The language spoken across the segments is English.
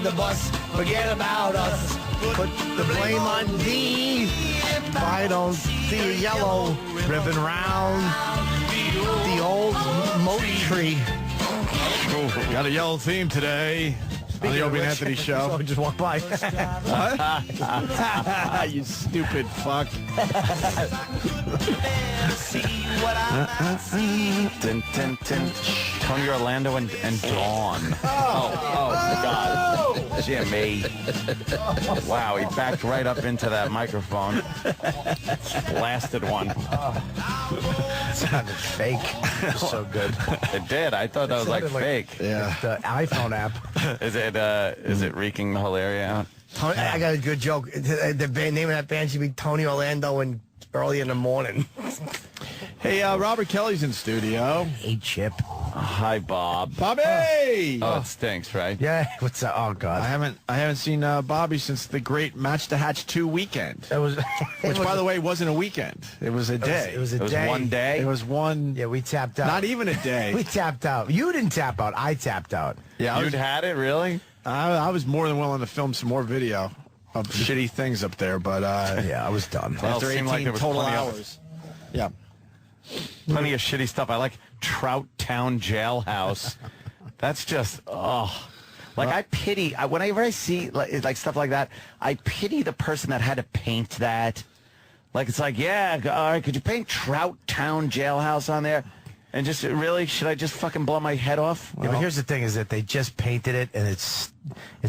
the bus. Forget about us. Put the blame on D. If I don't see a yellow ribbon round the old moat tree. Got a yellow theme today on the Opie and Anthony show. Just walk by. What? You stupid fuck. Tin, tin, tin. Tony Orlando and Dawn. Oh, God. Jimmy. Wow, he backed right up into that microphone. Blasted one. Sounded fake. So good. It did. I thought that was like fake. Yeah. The iPhone app. Is it reeking the whole area out? I got a good joke. The name of that band should be Tony Orlando and Early in the Morning. Hey, Robert Kelly's in studio. Hey, Chip. Hi, Bob. Bobby! Oh, it stinks, right? Yeah, what's up? Oh, God. I haven't seen Bobby since the great Match to Hatch 2 weekend. It was, Which, by the way, wasn't a weekend. It was a day. It was a day. One day? It was one. Yeah, we tapped out. Not even a day. We tapped out. You didn't tap out. I tapped out. Yeah, You'd had it, really? I was more than willing to film some more video of shitty things up there, but yeah, I was done. Well, after it 18 seemed like there was total plenty of- hours. Yeah. Plenty of shitty stuff. I like Trout Town Jailhouse. That's just, like I pity, whenever I see like stuff like that, I pity the person that had to paint that. Like, it's like, yeah, all right, could you paint Trout Town Jailhouse on there? And just, really, should I just fucking blow my head off? Yeah, but here's the thing: is that they just painted it, and it's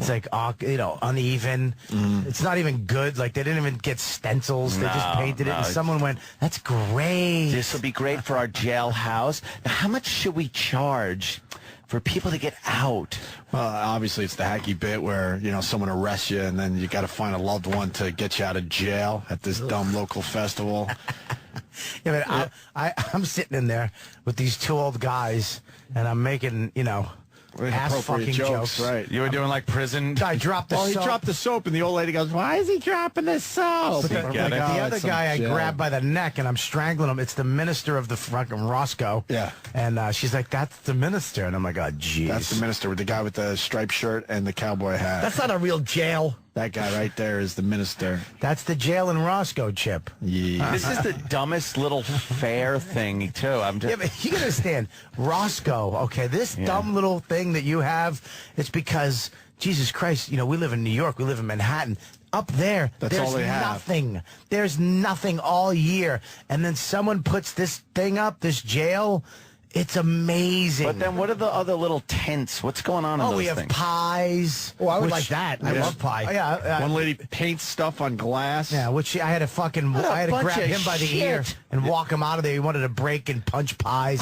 like uneven. It's not even good. Like they didn't even get stencils; they just painted it, and someone went, "That's great. This will be great for our jailhouse." Now, how much should we charge for people to get out? Well, obviously, it's the hacky bit where, someone arrests you, and then you got to find a loved one to get you out of jail at this dumb local festival. Yeah, but I'm sitting in there with these two old guys, and I'm making, ass fucking jokes. Right. You were doing like prison. I dropped the soap. He dropped the soap, and the old lady goes, "Why is he dropping the soap?" But the other guy I grabbed by the neck, and I'm strangling him. It's the minister of the fucking Roscoe. Yeah. And she's like, "That's the minister," and I'm like, "Oh, jeez." That's the minister with the guy with the striped shirt and the cowboy hat. That's not a real jail. That guy right there is the minister. That's the jail in Roscoe, Chip. Yeah. This is the dumbest little fair thing, too. Yeah, but you understand, Roscoe, okay, this dumb little thing that you have, it's because, Jesus Christ, we live in New York, we live in Manhattan. Up there, That's there's all they have. nothing. There's nothing all year. And then someone puts this thing up, this jail. It's amazing. But then what are the other little tents? What's going on in those we have things? pies. Oh, I would like that. I love pie. Oh, yeah, One lady paints stuff on glass. yeah, which I had to I had to grab him by the ear and walk him out of there. He wanted to break and punch pies.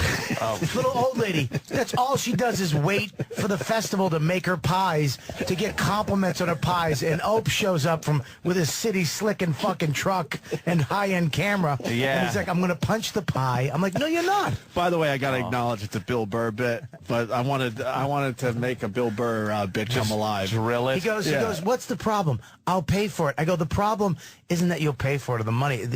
This little old lady, that's all she does is wait for the festival to make her pies, to get compliments on her pies. And Opie shows up with his city slicking fucking truck and high-end camera. Yeah. And he's like, "I'm going to punch the pie." I'm like, "No, you're not." By the way, I got to acknowledge it's a Bill Burr bit, but I wanted to make a Bill Burr bit come alive. Drill it. He goes, "What's the problem? I'll pay for it." I go, "The problem isn't that you'll pay for it or the money.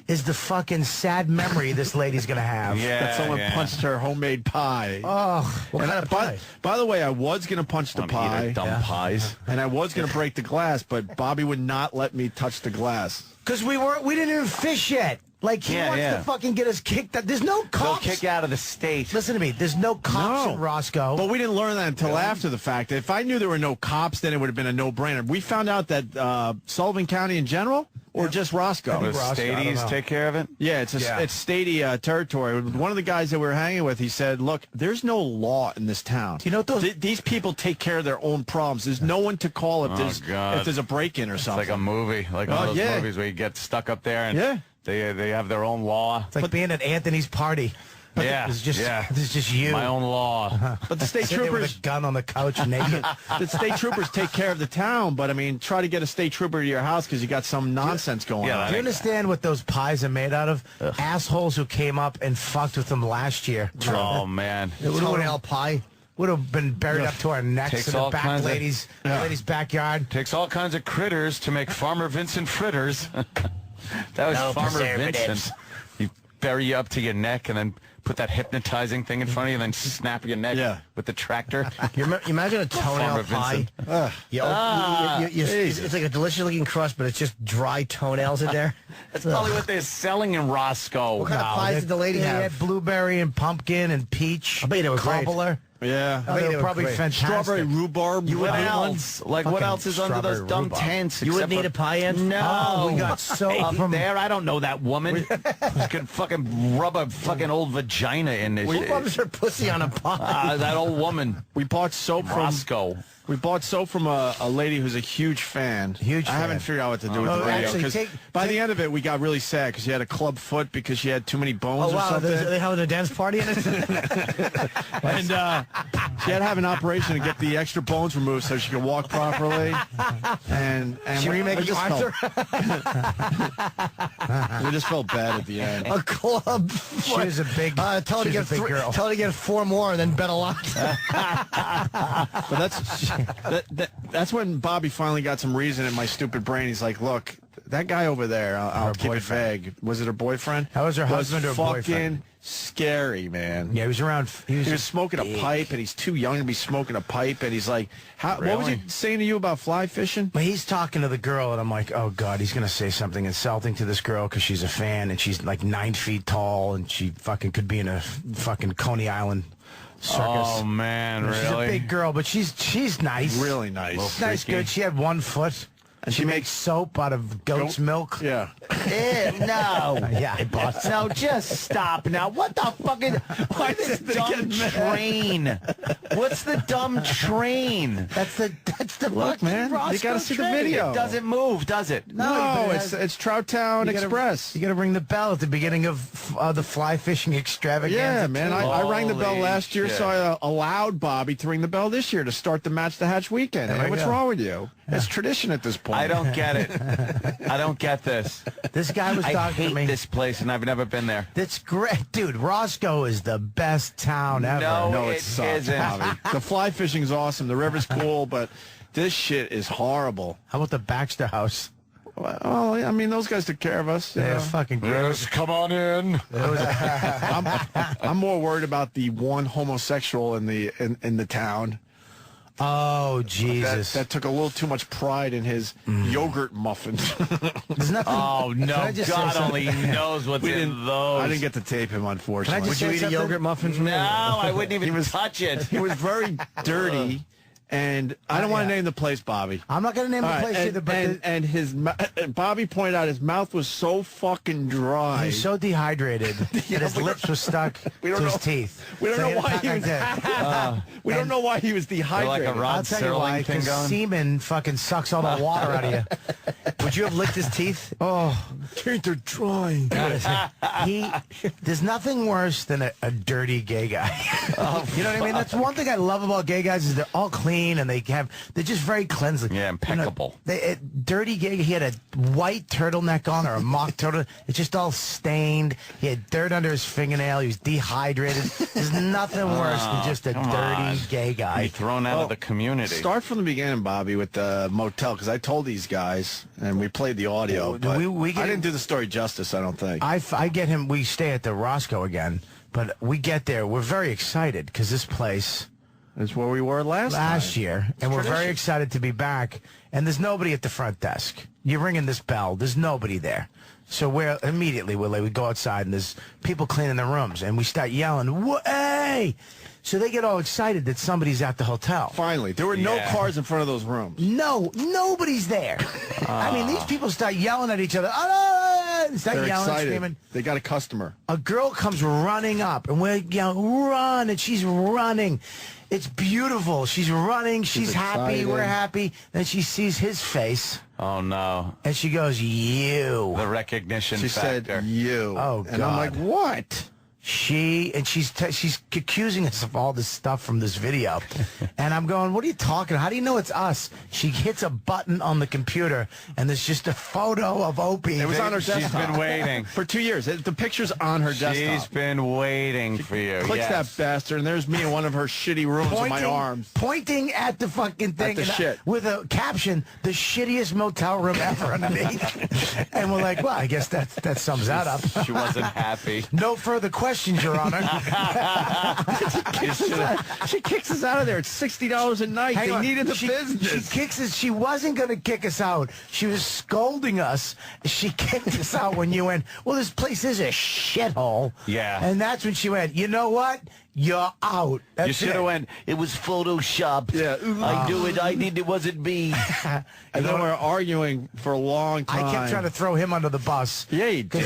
Is the fucking sad memory this lady's going to have." Yeah, That someone punched her homemade pie. Oh, what kind of pie? By the way, I was going to punch the pie. Dumb pies. And I was going to break the glass, but Bobby would not let me touch the glass. Because we didn't even fish yet. Like, he wants to fucking get us kicked out. There's no cops. They'll kick you out of the state. Listen to me. There's no cops in Roscoe. But we didn't learn that until after the fact. If I knew there were no cops, then it would have been a no-brainer. We found out that Sullivan County in general, or just Roscoe? Does Stadies take care of it? Yeah, it's Stady territory. One of the guys that we were hanging with, he said, "Look, there's no law in this town. You know what these people take care of their own problems. There's no one to call if there's a break-in or something." It's like a movie, like one of those movies where you get stuck up there and they have their own law. It's like being at Anthony's party. Yeah, It's just you. My own law. But the state Sitting there troopers, with a gun on the couch naked. the state troopers take care of the town. But I mean, try to get a state trooper to your house because you got some nonsense going on. Do you understand what those pies are made out of? Assholes who came up and fucked with them last year. Oh, man. Toenail pie. Would have been buried up to our necks Takes in the all back kinds of- lady's backyard. Takes all kinds of critters to make Farmer Vincent fritters. That was No Farmer preservatives. Vincent. He bury you up to your neck and then put that hypnotizing thing in front of you and then snap your neck with the tractor. You imagine a toenail pie. It's like a delicious-looking crust, but it's just dry toenails in there. That's probably what they're selling in Roscoe. What kind of pies did the lady have? They had blueberry and pumpkin and peach. I bet they were cobbler. Yeah. They were probably great. fantastic. Strawberry rhurbarb. What else? Like, what else is under those dumb rhubarb. tents? You wouldn't eat a pie in? No. Oh, we got soap up from there. I don't know that woman. Who could fucking rub a fucking old vagina in this. Who rubs her pussy on a pie? That old woman. We bought soap from Roscoe. We bought soap from a lady who's a huge fan. I haven't figured out what to do with the radio. Actually, by the end of it, we got really sad because she had a club foot because she had too many bones or something. They having a dance party in it? And she had to have an operation to get the extra bones removed so she could walk properly. And She remake we just Arthur? we just felt bad at the end. A club. She was a big, tell her to she was get a big girl. Tell her to get 4 more and then bet a lot. But that's when Bobby finally got some reason in my stupid brain. He's like, look, that guy over there, I'll keep it vague. Was it her boyfriend? That was her husband or fucking boyfriend? Scary, man. Yeah, he was around. He was smoking a pipe, and he's too young to be smoking a pipe. And he's like, what was he saying to you about fly fishing? But he's talking to the girl, and I'm like, oh, God, he's going to say something insulting to this girl because she's a fan, and she's like 9 feet tall, and she fucking could be in a fucking Coney Island circus. Oh, man, really? She's a big girl, but she's nice. Really nice. Nice, good. She had 1 foot. And she makes soap out of goat's milk. Yeah. Ew, no. Yeah, I bought some. No, just stop now. What the fuck is... Why this dumb train? What's the dumb train? That's the Look, man, you got to see the video. It doesn't move, does it? No, it's Trout Town Express. You got to ring the bell at the beginning of the fly fishing extravaganza. Yeah, man. I rang the bell Holy last year, shit. so I allowed Bobby to ring the bell this year to start the Match the Hatch weekend. There Hey, you what's go. wrong with you? It's tradition at this point. I don't get it. I don't get this. This guy was I talking hate to me. this place, and I've never been there. That's great, dude. Roscoe is the best town ever. No, it it sucks, isn't. Bobby. The fly fishing's awesome. The river's cool, but this shit is horrible. How about the Baxter House? Well, I mean, those guys took care of us. you Yeah, know. fucking great. Yes, come on in. I'm more worried about the one homosexual in the town. Oh, Jesus. That took a little too much pride in his yogurt muffins. There's nothing. Oh, no. Can I just say God only something? knows what's in those. I didn't get to tape him, unfortunately. just Would you say eat a something? yogurt muffin from No, there? I wouldn't even touch it. He was very dirty, and I don't want to name the place, Bobby. I'm not going to name the All right, place either, but and his Bobby pointed out his mouth was so fucking dry. he's so dehydrated that his lips were stuck to his teeth. We don't So know he had why to he talk was. like that. We don't know why he was dehydrated. Like a Rod I'll tell you why, Serling thing because going? semen fucking sucks all the water out of you. Would you have licked his teeth? Oh, Teeth are dry. there's nothing worse than a dirty gay guy. You know what I mean? That's one thing I love about gay guys is they're all clean and they're just very cleansing. Yeah, impeccable. You know, dirty gay. He had a white turtleneck on or a mock turtle. It's just all stained. He had dirt under his fingernail. He was dehydrated. There's nothing worse than just a come dirty on. gay guy. Be thrown out of the community. Start from the beginning, Bobby, with the motel, because I told these guys, and we played the audio, but we I didn't do the story justice, I don't think. I get him. We stay at the Roscoe again, but we get there. We're very excited because this place That's where we were last time. year, and we're very excited to be back. And there's nobody at the front desk. You're ringing this bell. There's nobody there. So we go outside, and there's people cleaning their rooms, and we start yelling, "Hey!" So they get all excited that somebody's at the hotel. Finally. There were no Yeah. cars in front of those rooms. No, nobody's there. I mean, these people start yelling at each other. Start They're yelling, excited. screaming. They got a customer. A girl comes running up, and we're yelling, "Run!" And she's running. It's beautiful. She's running. She's happy. excited. We're happy. Then she sees his face, Oh, no. and she goes, "You." The recognition She factor. said, you. Oh, And I'm God. like, what? She's accusing us of all this stuff from this video, and I'm going, "What are you talking? How do you know it's us?" She hits a button on the computer, and there's just a photo of Opie. It was on her She's desktop. been waiting. For 2 years. The picture's on her She's desktop. been waiting for you. Clicks yes. that bastard, and there's me in one of her shitty rooms with my arms. pointing at the fucking thing, the and shit. with a caption, "The shittiest motel room ever" underneath. And we're like, "Well, I guess that sums that up." She wasn't happy. No further questions. questions, Your Honor. She kicks us out of there. It's $60 a night. Hang They on. needed the She business. kicks us. She wasn't going to kick us out. She was scolding us. She kicked us out when you went, well, this place is a shithole. Yeah. And that's when she went, you know what? You're out. That's You should have went, it was Photoshopped. Yeah. I knew it. I did. It wasn't me. And then we're arguing for a long time. I kept trying to throw him under the bus. Yeah, you did.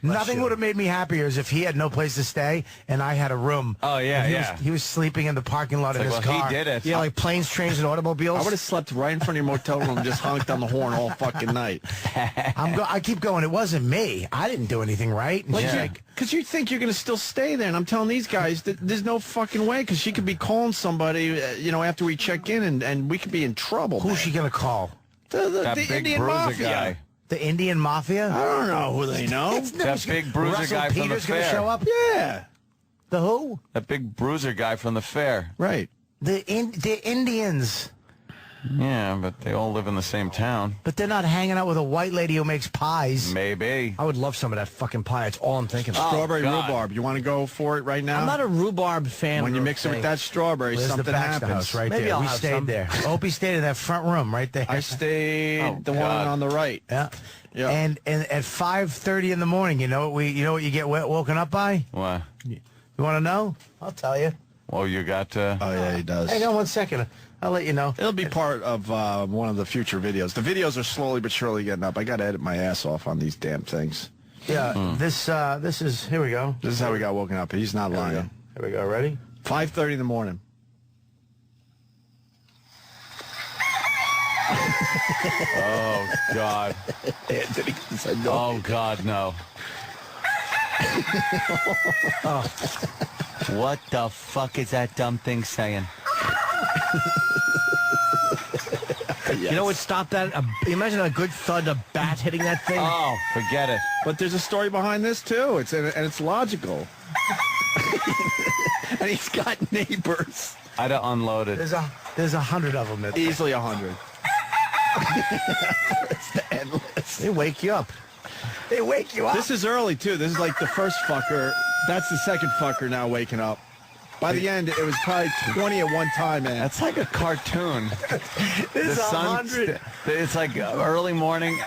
Nothing would have made me happier as if he had no place to stay and I had a room. Oh, yeah, And yeah. He was sleeping in the parking lot of Like, his well, car. he did it. Yeah, like planes, trains, and automobiles. I would have slept right in front of your motel room and just honked on the horn all fucking night. I keep going, it wasn't me. I didn't do anything right. And she's like, Because you think you're going to still stay there. And I'm telling these guys that there's no fucking way because she could be calling somebody, after we check in and we could be in trouble. who's man. she going to call? That the big Indian bruiser Mafia. guy. The Indian Mafia? I don't know who they know. That big bruiser Russell guy from the Peters gonna fair. show up? Yeah. The who? That big bruiser guy from the fair. Right. The Indians. Yeah, but they all live in the same town. But they're not hanging out with a white lady who makes pies. Maybe. I would love some of that fucking pie. It's all I'm thinking of. Strawberry God. rhubarb. You want to go for it right now? I'm not a rhubarb fan. When you of mix it with thing. that strawberry, There's the something Baxter happens. house right Maybe there. I'll We have stayed some. there. Opie stayed in that front room right there. I stayed the one God. on the right. Yeah. Yeah. And at 5:30 in the morning, you know what you get woken up by? What? You want to know? I'll tell you. Well, you got. Oh, yeah, he does. Hang on 1 second. I'll let you know. It'll be part of one of the future videos. The videos are slowly but surely getting up. I got to edit my ass off on these damn things. Yeah. This is here we go. This is how we got woken up. He's not Here we go. lying. Here we go. Ready? 5:30 in the morning. Oh God. Anthony said no. Oh God, no. What the fuck is that dumb thing saying? You know what stopped that? Imagine a good thud, a bat hitting that thing. Oh, forget it. But there's a story behind this too. It's logical. And he's got neighbors. I'd have unloaded. There's 100 of them. Easily 100. It's endless. They wake you up. They wake you up. This is early too. This is like the first fucker. That's the second fucker now waking up. By the end, it was probably 20 at one time, man. That's like a cartoon. There's The sun 100. It's like early morning,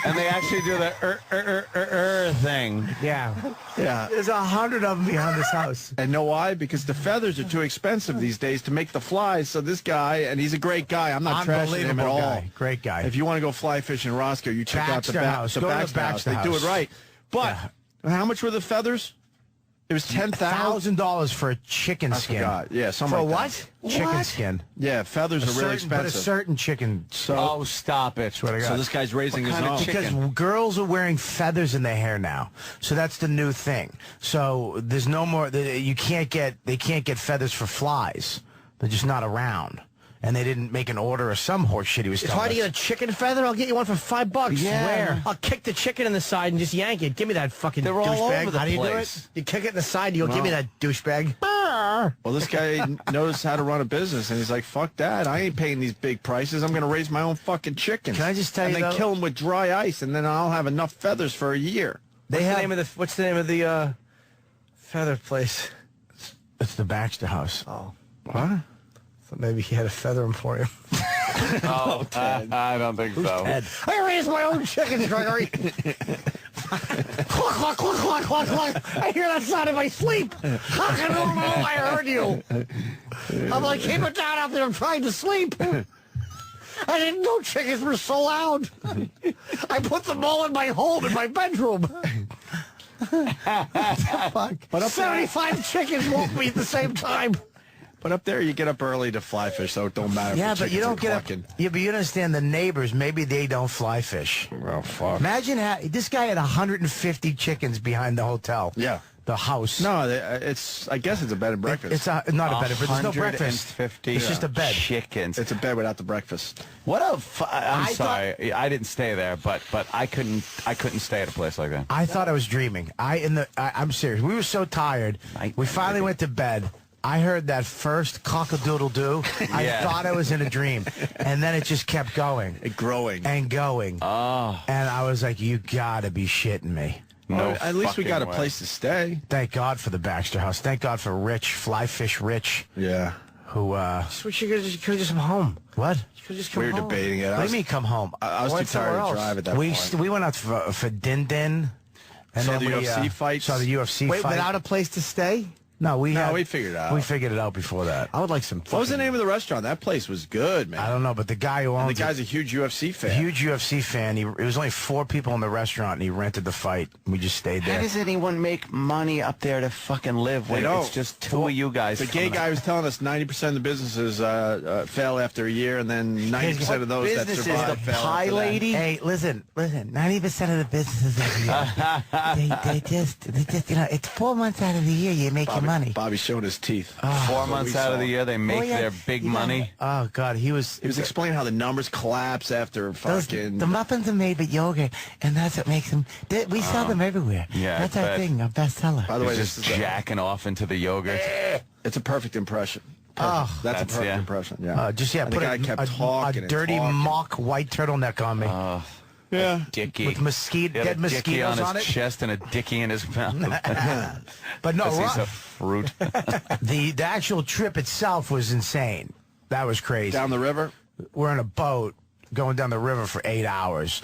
and they actually do the thing. Yeah. Yeah. There's 100 of them behind this house. And know why? Because the feathers are too expensive these days to make the flies. So this guy, and he's a great guy. I'm not trashing him at all. Guy. Great guy. If you want to go fly fishing in Roscoe, you check Baxter out House. the Go to the Baxter House. Baxter They do it House. right. But how much were the feathers? It was $10,000. $1,000 for a chicken I skin. forgot. Yeah, something For like what? that. Chicken skin. Yeah, feathers are really But a expensive. certain chicken. So, Oh, stop it. Swear to God. so this guy's raising his kind of own. chicken? Because girls are wearing feathers in their hair now, so that's the new thing. So there's no more. They can't get feathers for flies. They're just not around, and they didn't make an order or some horse shit he was It's telling hard to us. get a chicken feather. I'll get you one for $5. Yeah. Where? I'll kick the chicken in the side and just yank it. Give me that fucking They're all douchebag. over the How do you do place. it? You kick it in the side. You'll give me that douchebag. Well, this guy knows how to run a business, and he's like, fuck that. I ain't paying these big prices. I'm going to raise my own fucking chickens. Can I just tell and you, then though- kill them with dry ice, and then I'll have enough feathers for a year. What's the name of the feather place? It's the Baxter House. Oh, What? so maybe he had a feather emporium. Oh, I don't think so. I raised my own chickens, Gregory. Cluck, cluck, cluck, cluck, cluck, cluck. I hear that sound in my sleep. How can I know I heard you? I'm like, keep it down out there. I'm trying to sleep. I didn't know chickens were so loud. I put them all in my home in my bedroom. Fuck. But up 75 chickens woke me at the same time. But up there, you get up early to fly fish, so it don't matter. Yeah, if the but you chickens don't are get up. clucking. Yeah, but you understand the neighbors. Maybe they don't fly fish. Well, fuck. Imagine this guy had 150 chickens behind the hotel. Yeah. The house. No, I guess it's a bed and breakfast. It's not a bed, but there's no breakfast. 150 It's just a bed. chickens. It's a bed without the breakfast. What a I'm I sorry. I didn't stay there, but I couldn't stay at a place like that. I thought I was dreaming. I'm serious. We were so tired. We finally went to bed. I heard that first cock-a-doodle-doo. I Yeah. thought I was in a dream. And then it just kept going. Growing. And going. Oh. And I was like, you gotta be shitting me. No, at least we got a fucking way. place to stay. Thank God for the Baxter house. Thank God for Rich, Flyfish Rich, Yeah. who, Just wish you could have just come home. what? You could just come We were home. debating it. What do you mean come home? I was Went too tired somewhere to else. drive at that point. We went out for Din Din. And Saw then the we, UFC fights? Saw the UFC Wait, fight. without a place to stay? No, we figured it out. We figured it out before that. I would like some. What was the name of the restaurant? That place was good, man. I don't know, but the guy who And owns the guy's a huge UFC fan. huge UFC fan. It was only 4 people in the restaurant, and he rented the fight. We just stayed How there. does anyone make money up there to fucking live when don't. it's just 2 of you guys? The gay guy was telling us 90% of the businesses fail after a year, and then 90% of those that business is survive the fail pie after that. lady? Hey, listen. 90% of the businesses every year, they just, it's 4 months out of the year you make your money. Bobby's showing his teeth. 4 months out of the year, they make yeah. their big money. Oh God, he was explaining how the numbers collapse after fucking. the muffins are made with yogurt, and that's what makes them. We sell them everywhere. yeah, that's I our bet. thing, our bestseller. By the way, He's this just is jacking off into the yogurt. it's a perfect impression. Perfect. That's a perfect yeah. impression. Yeah. And the put guy kept talking a and dirty talking. mock white turtleneck on me Yeah. Dicky. with mosquito, He had dead a dicky mosquitoes on on his it. chest and a dicky in his mouth. But no, 'Cause he's a Ron, fruit. the actual trip itself was insane. That was crazy. Down the river. We're in a boat going down the river for 8 hours.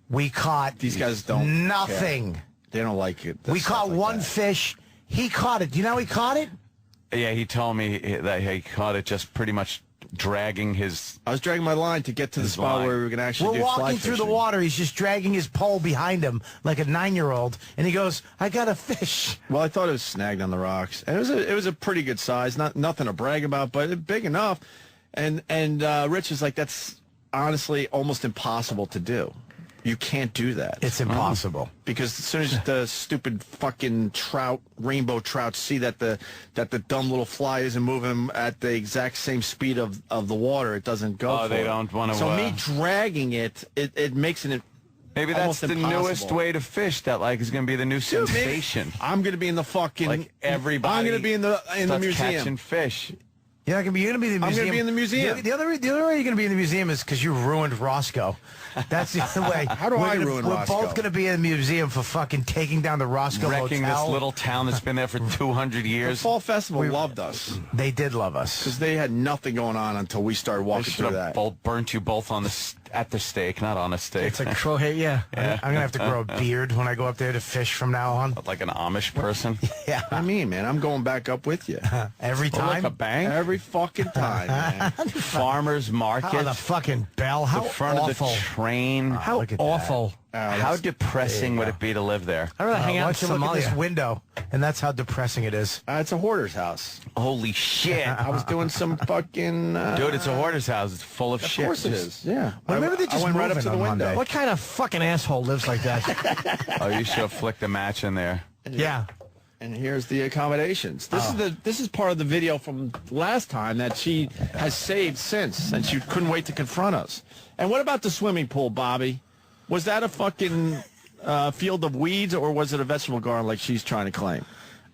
We caught These guys don't nothing. care. They don't like it. We caught one fish. He caught it. Do you know how he caught it? Yeah, he told me that he caught it just pretty much dragging his... I was dragging my line to get to the His spot line. where we were going to actually We're do fly walking through the fishing. water. He's just dragging his pole behind him like a 9-year-old, and he goes, "I got a fish." Well, I thought it was snagged on the rocks, and it was a pretty good size. Nothing to brag about, but big enough. And Rich is like, that's honestly almost impossible to do. You can't do that. It's impossible. Because as soon as the stupid fucking rainbow trout, see that the dumb little fly isn't moving at the exact same speed of the water, it doesn't go. Oh, for they it. don't want to... So me dragging it makes it. Maybe that's almost the impossible. newest way to fish. That like is going to be the new Dude, maybe- sensation. I'm going to be in the fucking. Like everybody. I'm going to be in the starts museum. catching fish. You're gonna be in the museum. I'm gonna be in the museum. The other way you're gonna be in the museum is because you ruined Roscoe. That's the other way. How do I ruin We're Roscoe? both gonna be in the museum for fucking taking down the Roscoe Wrecking Hotel. this little town that's been there for 200 The years. Fall Festival loved us They did love us. because they had nothing going on until we started They walking should through have that. both burnt you both on at the stake, not on a stake. It's like Crohate, yeah. I'm gonna have to grow a beard when I go up there to fish from now on. like an Amish person. Yeah, I mean, man, I'm going back up with you every Or like time. a bank. every fucking time, man. Farmers market. Oh, the fucking bell. How the front awful. of the train. How Look at awful. How depressing would it be to live there? I'd rather hang Why out don't in you look at this Somalia. window, and that's how depressing it is. It's a hoarder's house. Holy shit. I was doing some fucking. Dude, it's a hoarder's house. It's full of Of shit. course it is. Yeah. Well, maybe they just I went right up moving to the on window. Monday. What kind of fucking asshole lives like that? Oh, you should have flicked a match in there. Yeah. And here's the accommodations. This is part of the video from last time that she has saved since, and she couldn't wait to confront us. And what about the swimming pool, Bobby? Was that a fucking field of weeds, or was it a vegetable garden like she's trying to claim?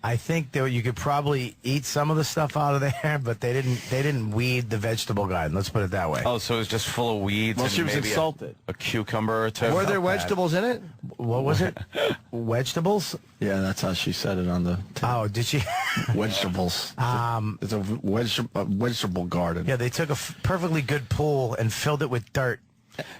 I think that you could probably eat some of the stuff out of there, but they didn't weed the vegetable garden. Let's put it that way. Oh, so it was just full of weeds. Well, and she was maybe insulted. A cucumber or two. Were there bad. vegetables in it? What was it? Vegetables? Yeah, that's how she said it on the Oh, did she? vegetables. It's a vegetable garden. Yeah, they took a perfectly good pool and filled it with dirt.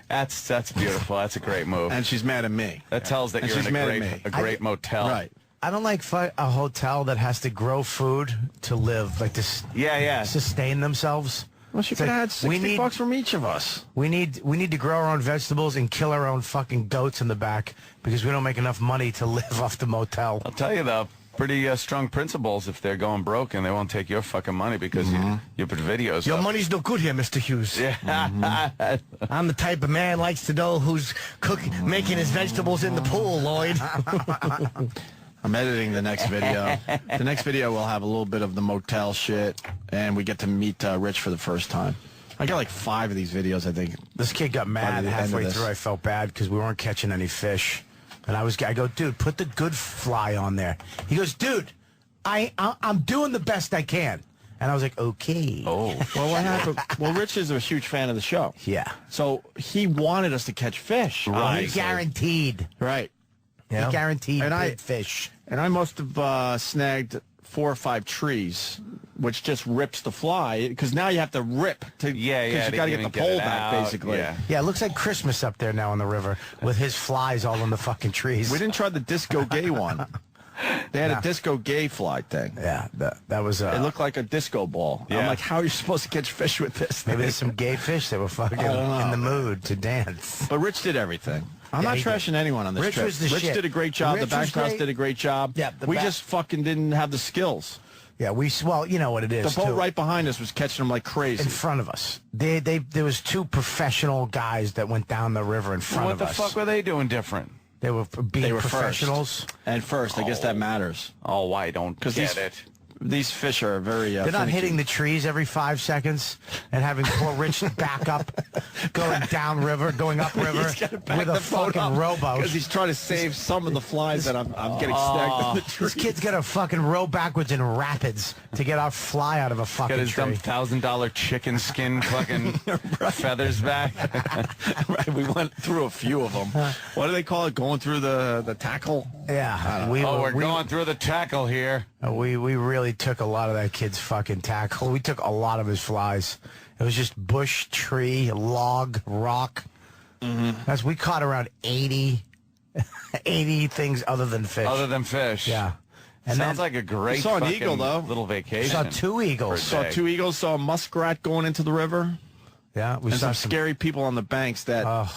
That's beautiful. That's a great move. And she's mad at me. That tells that And you're she's in mad at me. a great motel. Right. I don't like a hotel that has to grow food to live, like to Yeah. sustain themselves. Well, she It's could like, have had we 60 need- bucks from each of us. We need to grow our own vegetables and kill our own fucking goats in the back because we don't make enough money to live off the motel. I'll tell you though, pretty strong principles if they're going broke and they won't take your fucking money because you put videos Your up. money's no good here, Mr. Hughes. Yeah. I'm the type of man likes to know who's making his vegetables in the pool, Lloyd. I'm editing the next video. The next video will have a little bit of the motel shit, and we get to meet Rich for the first time. I got like 5 of these videos, I think. This kid got By mad the end of halfway this. through. I felt bad because we weren't catching any fish. And I go, dude, put the good fly on there. He goes, dude, I'm doing the best I can. And I was like, okay. Oh. Well, what happened? Well, Rich is a huge fan of the show. Yeah. So he wanted us to catch fish. Right. Guaranteed. Right. You guaranteed And big fish. And I must have snagged 4 or 5 trees, which just rips the fly, because now you have to rip to because you got to get the pole back, basically. Yeah, it looks like Christmas up there now on the river with his flies all in the fucking trees. We didn't try the disco gay one. They had a disco gay fly thing. Yeah, that was. It looked like a disco ball. Yeah. I'm like, how are you supposed to catch fish with this? Maybe there's some gay fish that were fucking in the mood to dance. But Rich did everything. I'm not trashing anyone on this Rich trip. was the Rich shit. did a great job. Rich The was Backhouse great. did a great job. Yeah, we just fucking didn't have the skills. Yeah, well, you know what it is. The boat too. right behind us was catching them like crazy. In front of us. There was 2 professional guys that went down the river in front of us. What the fuck were they doing different? They were being first. professionals. And first, I guess that matters. Oh, I don't get it. These fish are very They're not finicky. hitting the trees every 5 seconds and having poor Rich back up, going down river, going up river with a fucking rowboat. Because he's trying to save some of the flies that I'm getting snagged in the trees. This kid's got to fucking row backwards in rapids to get our fly out of a fucking Got his tree. dumb $1,000 chicken skin fucking feathers back. Right, we went through a few of them. What do they call it? Going through the tackle? Yeah. We're going through the tackle here. We really took a lot of that kid's fucking tackle. We took a lot of his flies. It was just bush, tree, log, rock. As we caught around 80 things other than fish. Other than fish. Yeah. And Sounds then like a great saw an fucking eagle, though. little vacation. saw 2 eagles. Saw 2 eagles, saw a muskrat going into the river. Yeah, we And saw some scary people on the banks that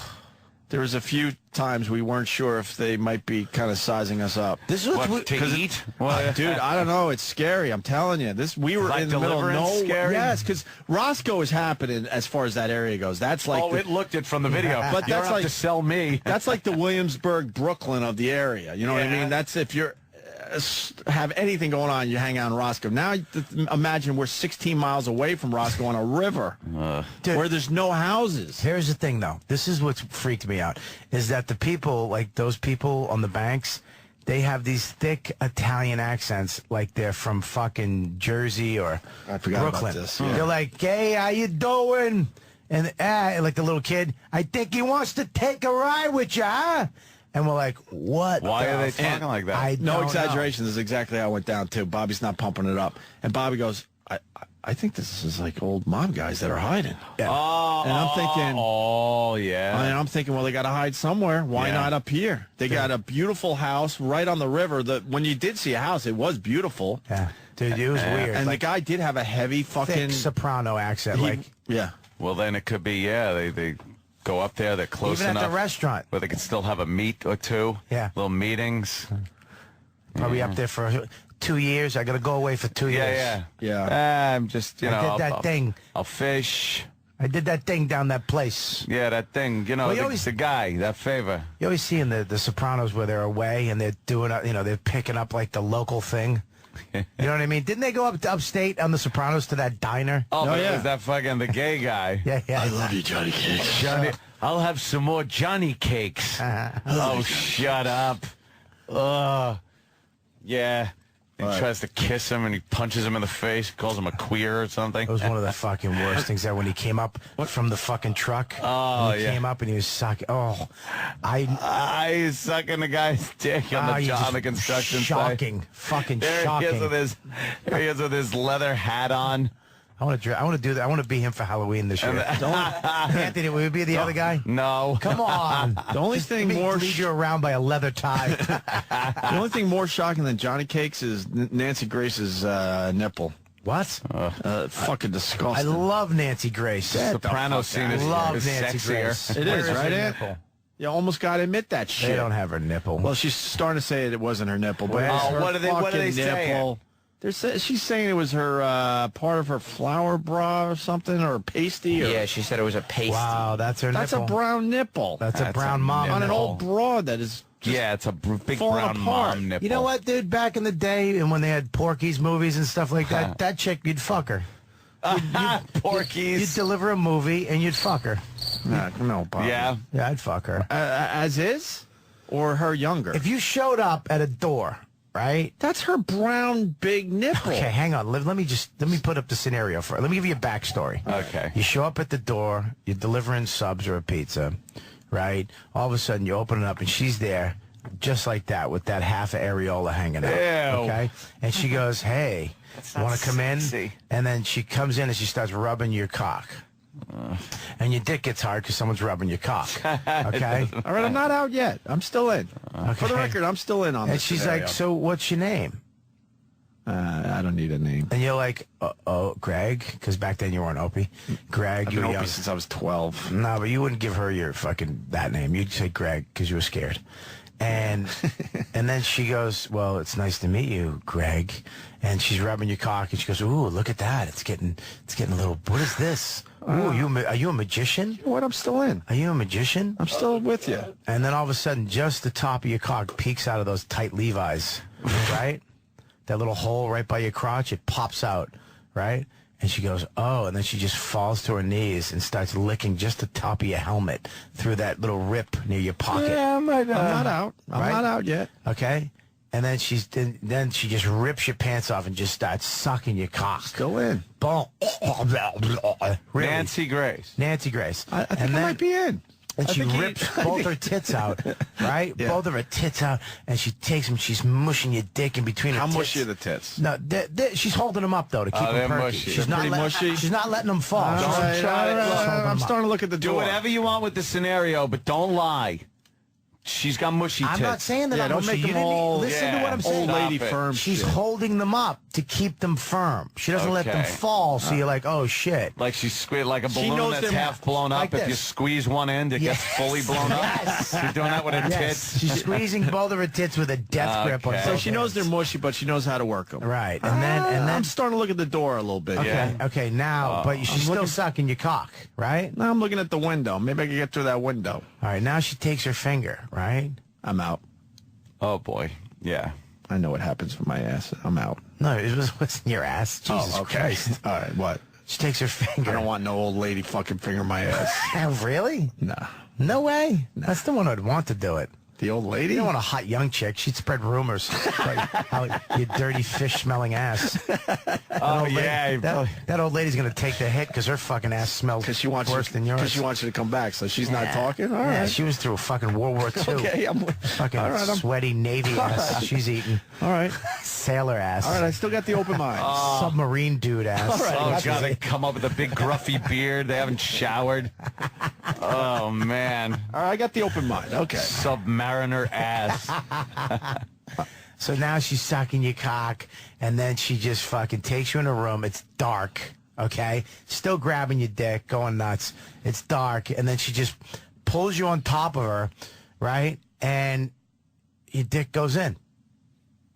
there was a few times we weren't sure if they might be kind of sizing us up. This is What, to eat? Well, Dude, I don't know. It's scary. I'm telling you. We were Like in the middle of Deliverance nowhere. scary? Yes, because Roscoe is happening as far as that area goes. That's like it looked it from the video. But You don't that's have like- to sell me. that's like the Williamsburg, Brooklyn of the area. You know what I Yeah. mean? That's if you're have anything going on, you hang out in Roscoe. Now, imagine we're 16 miles away from Roscoe on a river Dude, where there's no houses. here's the thing, though. This is what's freaked me out, is that the people, like those people on the banks, they have these thick Italian accents like they're from fucking Jersey or I forgot about Brooklyn. this, yeah. They're like, hey, how you doing? And like the little kid, I think he wants to take a ride with you, huh? And we're like, what? Why the are they fuck? talking like that? I No don't exaggeration. This is exactly how it went down, too. Bobby's not pumping it up. And Bobby goes, I think this is like old mob guys that are hiding. Yeah. And I'm thinking, yeah. I'm thinking, well, they got to hide somewhere. Why Yeah. not up here? They got a beautiful house right on the river. When you did see a house, it was beautiful. Yeah. Dude, it was weird. And like the guy did have a heavy fucking thick soprano accent. yeah. Well, then it could be, they go up there, they're close Even enough. at the restaurant. Where they could still have a meet or 2. Yeah. Little meetings. Probably up there for 2 years. I got to go away for 2 years. Yeah. I'm just, I did that thing. I'll fish. I did that thing down that place. Yeah, that thing. Well, you always- the guy, that favor. You always see in the Sopranos where they're away and they're doing, they're picking up like the local thing. You know what I mean? Didn't they go up to upstate on the Sopranos to that diner? Oh, but yeah. it was that fucking the gay guy. Yeah. I love you, Johnny Cakes. Johnny, I'll have some more Johnny cakes. Oh, shut up. Yeah. He tries to kiss him and he punches him in the face, calls him a queer or something. It was one of the fucking worst things that when he came up from the fucking truck. Oh, he yeah. came up and he was sucking. Oh, He's sucking the guy's dick on he's the just construction shocking. site. Fucking There shocking. he is with his leather hat on. I want to do that. I want to be him for Halloween this year. Anthony, will you be the other guy? No. Come on. The only thing more lead you around by a leather tie. the only thing more shocking than Johnny Cakes is Nancy Grace's nipple. What? Fucking I disgusting. love Nancy Grace. Soprano scene is love is Nancy sexier. Grace. It Where is, right, her Ant? nipple? You almost got to admit that shit. They don't have her nipple. Well, she's starting to say it wasn't her nipple, but Well, it's her what are they fucking saying? nipple. She's saying it was her part of her flower bra or something, or pasty. Or, Yeah, she said it was a paste. Wow, that's her that's nipple. a brown nipple. That's a That's brown a mom on an nipple. old broad that is just Yeah, it's a big falling brown apart. mom nipple. You know what, dude? Back in the day, and when they had Porky's movies and stuff like that, that chick, you'd fuck her. Porky's. You'd deliver a movie and you'd fuck her. no, Bob. Yeah. Yeah, I'd fuck her. As is, or her younger. If you showed up at a door, right? That's her brown big nipple. Okay, hang on. Let me put up the scenario for. Let me give you a backstory. Okay. You show up at the door. You're delivering subs or a pizza, right? All of a sudden, you open it up and she's there. just like that, with that half of areola hanging out. Ew. Okay? And she goes, hey, you want to come in? And then she comes in and she starts rubbing your cock. And your dick gets hard because someone's rubbing your cock. Okay? All right, I'm not out yet. I'm still in. Okay. For the record, I'm still in on this. And she's scenario. like, so what's your name? I don't need a name. And you're like, oh, Greg? Because back then you weren't Opie. Greg, I've you been were Opie young. since I was 12. No, but you wouldn't give her your fucking that name. You'd say Greg because you were scared. And and then she goes, well, it's nice to meet you, Greg. And she's rubbing your cock, and she goes, ooh, look at that. It's getting a little. What is this? Ooh, are you a magician? You know what? I'm still in. Are you a magician? I'm still with you. And then all of a sudden, just the top of your cock peeks out of those tight Levi's, right? That little hole right by your crotch, it pops out, right? And she goes, oh, and then she just falls to her knees and starts licking just the top of your helmet through that little rip near your pocket. Yeah, I'm not out. I'm Right? not out yet. Okay? And then then she just rips your pants off and just starts sucking your cock. Still in. Boom. Really? Nancy Grace. Nancy Grace. I think and I might be in. And I she think he- rips both her tits out, right? Yeah. Both of her tits out, and she takes them. She's mushing your dick in between her How tits. mushy are the tits? No, she's holding them up though to keep Oh, them they're perky. mushy. She's They're not pretty mushy? She's not letting them fall. All She's right, try it. all right. Just hold them I'm up. starting to look at the Do door. whatever you want with the scenario, but don't lie. She's got mushy tits. I'm not saying that. Yeah, I'm don't mushy. make You them didn't all listen to what I'm saying. old lady Stop it. firm. She's shit. holding them up to keep them firm. She doesn't let them Okay. fall, so you're like, oh shit. Like she's like a She balloon knows that's they're half blown up. like If you this. squeeze one end, it gets fully blown up. Yes. She's doing that with her Yes, tits. she's squeezing both of her tits with a death grip on Okay. both So she knows they're hands. mushy, but she knows how to work them. Right, and then I'm starting to look at the door a little bit. okay, Yeah. okay, now, but she's still looking- sucking your cock, right? Now I'm looking at the window. Maybe I can get through that window. All right, now she takes her finger, right? I'm out. Oh boy. Yeah. I know what happens with my ass. I'm out. No, it wasn't your ass. Jesus Christ. All right, what? She takes her finger. I don't want no old lady fucking finger my ass. Really? Nah. No way. That's the one I'd want to do it. The old lady? You don't want a hot young chick. She'd spread rumors. Like, how you dirty fish-smelling ass. Oh yeah. That old lady's going to take the hit because her fucking ass smells Because she wants worse than yours. Because she wants you to come back, so she's not talking. All Yeah, right. she was through fucking World War II. Okay, I'm Fucking all right, sweaty Navy ass she's eating. all right. Sailor ass. All right, I still got the open mind. Submarine dude ass. Oh god, they come up with a big gruffy beard. They haven't showered. Oh man. All right, I got the open mind. Okay. Submariner ass. So now she's sucking your cock, and then she just fucking takes you in a room. It's dark, okay? Still grabbing your dick, going nuts. It's dark, and then she just pulls you on top of her, right? And your dick goes in.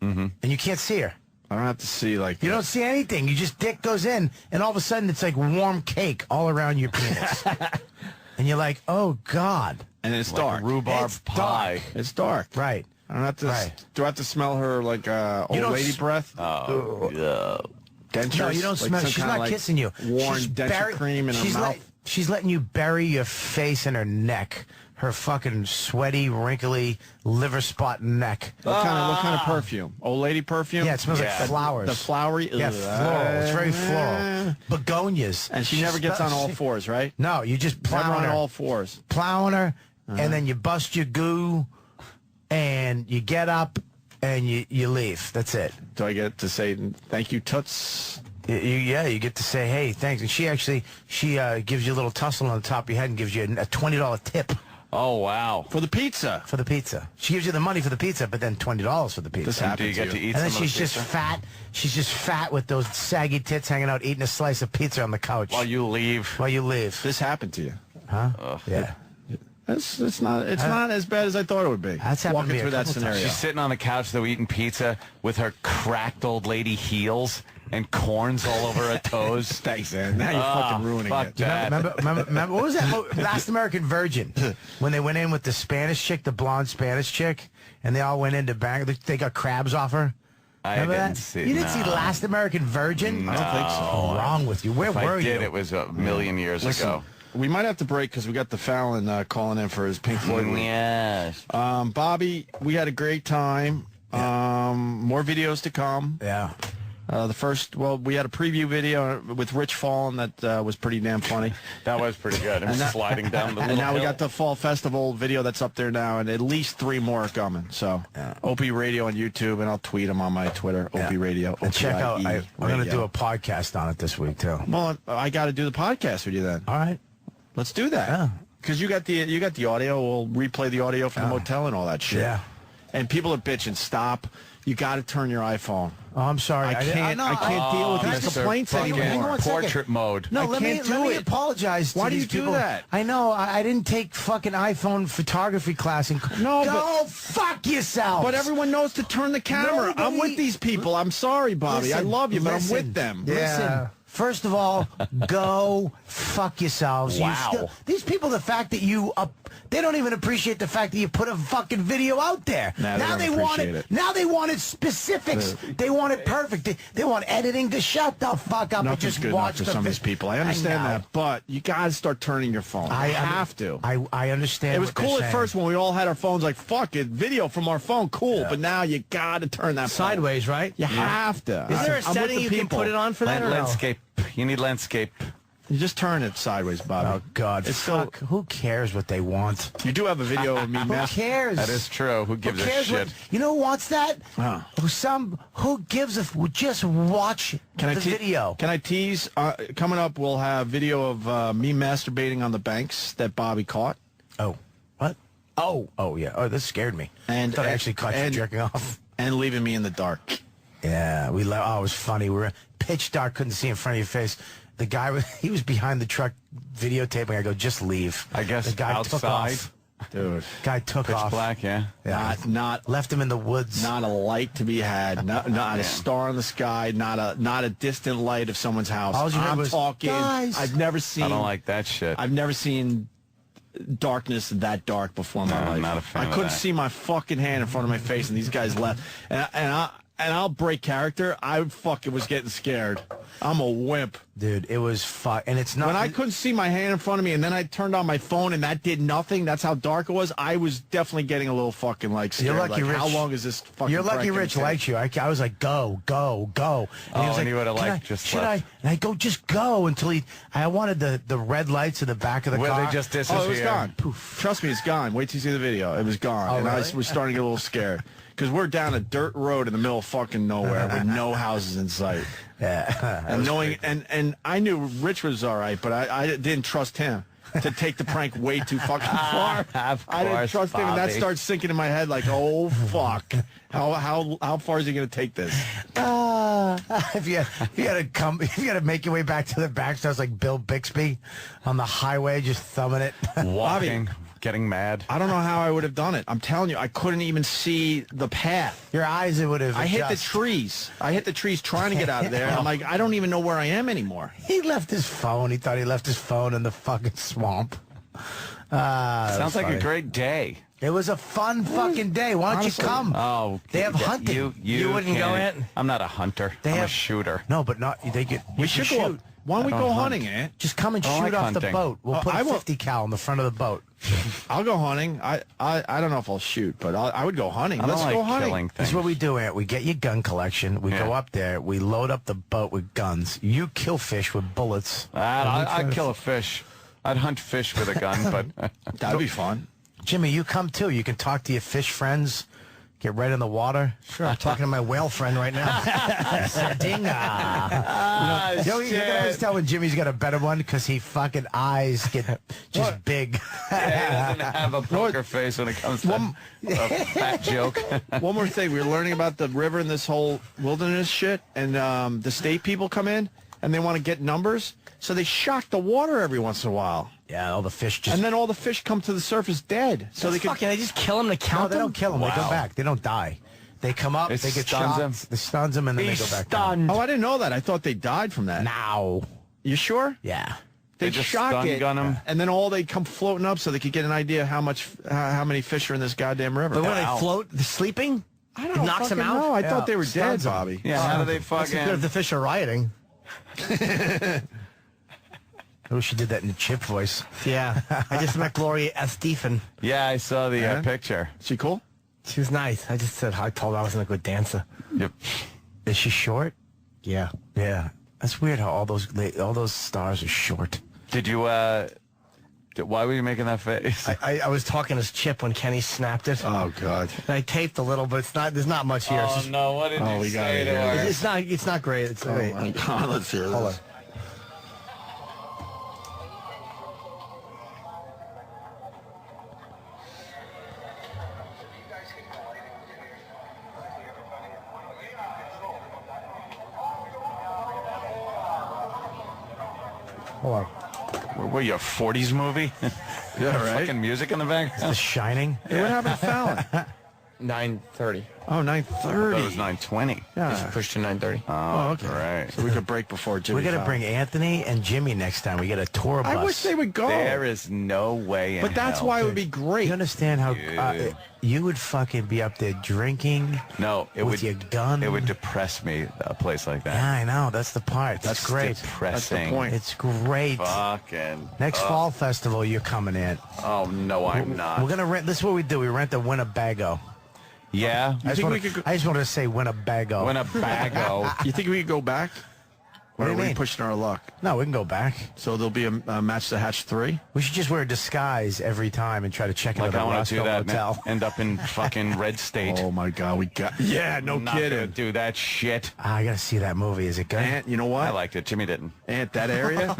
Mm-hmm. And you can't see her. I don't have to see like You don't see anything. You just dick goes in, and all of a sudden it's like warm cake all around your penis. And you're like, oh, God. and it's Like dark. a rhubarb It's pie. dark. It's dark. Right. I don't have to. Right. Do I have to smell her like old don't lady s- breath? Dentures? No, you don't Like smell. some She's kinda, not like, kissing you. Worn She's denture cream in her mouth. She's letting you bury your face in her neck. Her fucking sweaty, wrinkly, liver spot neck. What kind of perfume? Old lady perfume? Yeah, it smells Yeah. like flowers. The flowery? Yeah, Ugh. floral. It's very floral. Begonias. And she never gets on all fours, right? No, you just Never plowing on her. all fours. Plowing her, and then you bust your goo, and you get up, and you leave. That's it. Do I get to say thank you, Toots? You get to say, hey, thanks. And she gives you a little tussle on the top of your head and gives you a $20 tip Oh wow. For the pizza. for the pizza. She gives you the money for the pizza, but then $20 for the pizza. This Do you happens get to to you. eat And then some of she's the just pizza? fat. She's just fat with those saggy tits hanging out, eating a slice of pizza on the couch While you leave. while you leave. This happened to you. Huh? Yeah. It's not as bad as I thought it would be. That's happened to Walking me a through that couple times. scenario. She's sitting on the couch though eating pizza with her cracked old lady heels and corns all over her toes. Thanks, man. Now you're fucking ruining fuck it. that. Remember, what was that? Last American Virgin, when they went in with the Spanish chick, the blonde Spanish chick, and they all went into bang. They got crabs off her. I Remember didn't that? see. You didn't see no. Last American Virgin? I don't think so. What's wrong with you? Where If were I did, you? it was a million years Listen, ago. we might have to break because we got the Fallon calling in for his Pink Floyd week. Yes. Bobby, we had a great time. More videos to come. Yeah. We had a preview video with Rich falling that was pretty damn funny. That was pretty good. And sliding down the and little now we hill. got the Fall Festival video that's up there now, and at least 3 more are coming. So, Opie Radio on YouTube, and I'll tweet them on my Twitter, Opie Radio. And check out, I'm going to Radio. do a podcast on it this week, too. Well, I got to do the podcast with you then. All right. Let's do that. Yeah. Because you got the audio. We'll replay the audio from the motel and all that shit. Yeah. And people are bitching. Stop. You got to turn your iPhone. Oh, I'm sorry. I can't deal with these complaints anymore. Hang on one second. Portrait mode. No, I let can't me do it. apologize to Why do these you do people. that? I know. I didn't take fucking iPhone photography class. No, Go fuck yourself. But everyone knows to turn the camera. I'm Nobody- with these people. I'm sorry, Bobby. I love you, but I'm with them. Listen. First of all, go fuck yourselves. Wow. These people, the fact that they don't even appreciate the fact that you put a fucking video out there. Nah, now they they don't want appreciate it. it. Now they want it specifics. They want it perfect. They want editing to shut the fuck up and Nothing's just good watch enough for the some of these people. I understand know. that, but you got to start turning your phone. I have to. I understand. It was what they're cool at saying. first when we all had our phones like, fuck it, video from our phone, cool. But now you got to turn that phone. Sideways, right? You have to. Is there a I'm with setting the you can people. put it on for that? or no? Landscape. You need landscape. You just turn it sideways, Bobby. Oh God, It's fuck. Who cares what they want? You do have a video of me Who messing. cares? That is true. Who gives Who a cares shit? you know who wants that? Huh. Who gives a just watch the video. Can I tease? Coming up, we'll have video of me masturbating on the banks that Bobby caught. Oh, what? Oh, yeah. Oh, this scared me. And I thought I actually caught you jerking off. And leaving me in the dark. Yeah, it was funny. We were pitch dark, couldn't see in front of your face. The guy he was behind the truck videotaping. I go, just leave. I guess the guy took outside. off. Dude. Guy took Pitch off. black, yeah. Not Left him in the woods. Not a light to be had. Not a star in the sky. Not a distant light of someone's house. All you heard I'm was, talking. "Guys." I've never seen. I don't like that shit. I've never seen darkness that dark before in my No, life. not a fan I of couldn't that. see my fucking hand in front of my face, and these guys left. And I'll break character. I fucking was getting scared. I'm a wimp. Dude, it was fun. And it's not... When I couldn't see my hand in front of me, and then I turned on my phone, and that did nothing, that's how dark it was, I was definitely getting a little fucking, like, scared. You're lucky like, Rich. how long is this fucking You're lucky prank gonna Rich take? likes you. I was like, go. And he was like, he would have "Can like I- just should left. I? And I go, just go until I wanted the red lights in the back of the Where car. they just disappear. Oh, it was gone. Trust me, it's gone. Wait till you see the video. It was gone. Oh, and I really? was starting to get a little scared. Because we're down a dirt road in the middle of fucking nowhere with no houses in sight. Yeah. And knowing, and I knew Rich was all right, but I didn't trust him to take the prank way too fucking far. Of I didn't course, trust him, and that Bobby. starts sinking in my head like, oh fuck, how far is he gonna take this? If you had to make your way back to the back, so I was like Bill Bixby on the highway, just thumbing it. Walking, getting mad. I don't know how I would have done it. I'm telling you, I couldn't even see the path. Your eyes, it would have. I hit the trees. I hit the trees trying to get out of there. And I'm like, I don't even know where I am anymore. He left his phone. He thought he left his phone in the fucking swamp. Sounds like funny. a great day. It was a fun fucking day. Why don't Honestly. you come? Oh, They have hunting. You wouldn't go can't- in? I'm not a hunter. They I'm a have- shooter. No, but not. They get. We you should can go. shoot. Why don't we I go don't hunting, hunt. Ant? Just come and I shoot like off the hunting. boat. We'll put I a will- 50 cal in the front of the boat. I'll go hunting. I don't know if I'll shoot, but I would go hunting. I don't Let's like go hunting. killing This things. is what we do, Ant. We get your gun collection. We go Yeah. up there. We load up the boat with guns. You kill fish with bullets. I'd kill a fish. I'd hunt fish with a gun, but That'd be fun. Jimmy, you come too. You can talk to your fish friends. Get right in the water. Sure, I'm talking to my whale friend right now. Dinga. You can always tell when Jimmy's got a better one because he fucking eyes get just big. yeah, he doesn't have a poker face when it comes to a fat joke. One more thing. We were learning about the river and this whole wilderness shit, and the state people come in, and they want to get numbers, so they shock the water every once in a while. Yeah, all the fish just... And then all the fish come to the surface dead. So they could... Fucking, I just kill them to No, count they them? don't kill them. They go Wow. back. They don't die. They come up, It they get stuns shocked, them. it stuns them, and then they go back down. Oh, I didn't know that. I thght they died from that. Now. You sure? Yeah. They just shock stun it, gun 'em? and then all they come floating up so they could get an idea how many fish are in this goddamn river. But when Wow. they float, they're sleeping? I don't It knocks them fucking out? know. I thought they were stuns dead, 'em. Bobby. Yeah, how do they That's good if fucking... the fish are rioting. I wish she did that in a chip voice. Yeah. I just met Gloria Estefan. Yeah, I saw the Yeah? picture. Is she cool? She was nice. I just said I told her I wasn't a good dancer. Yep. Is she short? Yeah. Yeah. That's weird how all those stars are short. Did you, why were you making that face? I was talking to Chip when Kenny snapped it. Oh, God. And I taped a little, but there's not much here. Oh, no, what did you say to her? It's not great. It's Oh, my God, let's hear Hold on. this. Hold on. What, you a 40s movie? Yeah, right? Fucking music in the background? The Shining. Hey, what happened to Fallon? 9:30. Oh, 9:30. It was 9:20. Yeah. Just pushed to 9:30. Oh, okay. Right. So we could break before Jimmy We got to Fallon. bring Anthony and Jimmy next time. We got a tour bus. I wish they would go. There is no way in But that's hell. why it would be great. You understand how you would fucking be up there drinking? No, it with would. your gun. It would depress me, a place like that. Yeah, I know. That's the part. That's great. Depressing. That's the point. It's great. Fucking. Next fall festival, you're coming in. Oh, no, I'm not. We're gonna rent. This is what we do. We rent a Winnebago. Yeah. I just wanted to say Winnebago. Winnebago. You think we could go back? What do Or you are we mean? pushing our luck? No, we can go back. So there'll be a match to hatch 3? We should just wear a disguise every time and try to check into Like the I want to do Roscoe that Hotel. and end up in fucking Red State. Oh, my God. We got... Yeah, no I'm not gonna kidding. do that shit. I gotta see that movie. Is it good? Ant, you know what? I liked it. Jimmy didn't. Ant, that area?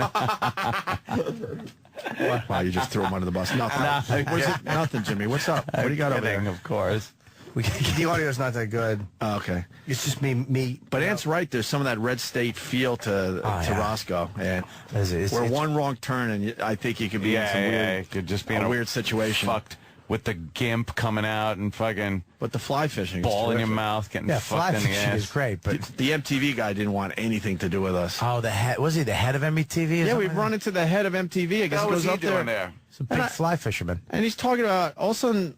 Wow, you just threw him under the bus. Nothing. What's it? Nothing, Jimmy. What's up? What do you got over Kidding, there? of course. The audio's not that good. Oh, okay. It's just me. But Ant's right. There's some of that Red State feel to yeah. Roscoe. And It's we're one wrong turn, and I think you could be in some weird, Could just be in a weird situation. Fucked with the gimp coming out and fucking But the fly fishing is ball in your terrific. mouth, getting Yeah, fucked fly in the fishing ass. is great, but The MTV guy didn't want anything to do with us. the head was he the head of MTV? Yeah, we've run into the head of MTV. I guess What he was goes he up doing there, there? It's a big fly fisherman. and he's talking about all of a sudden.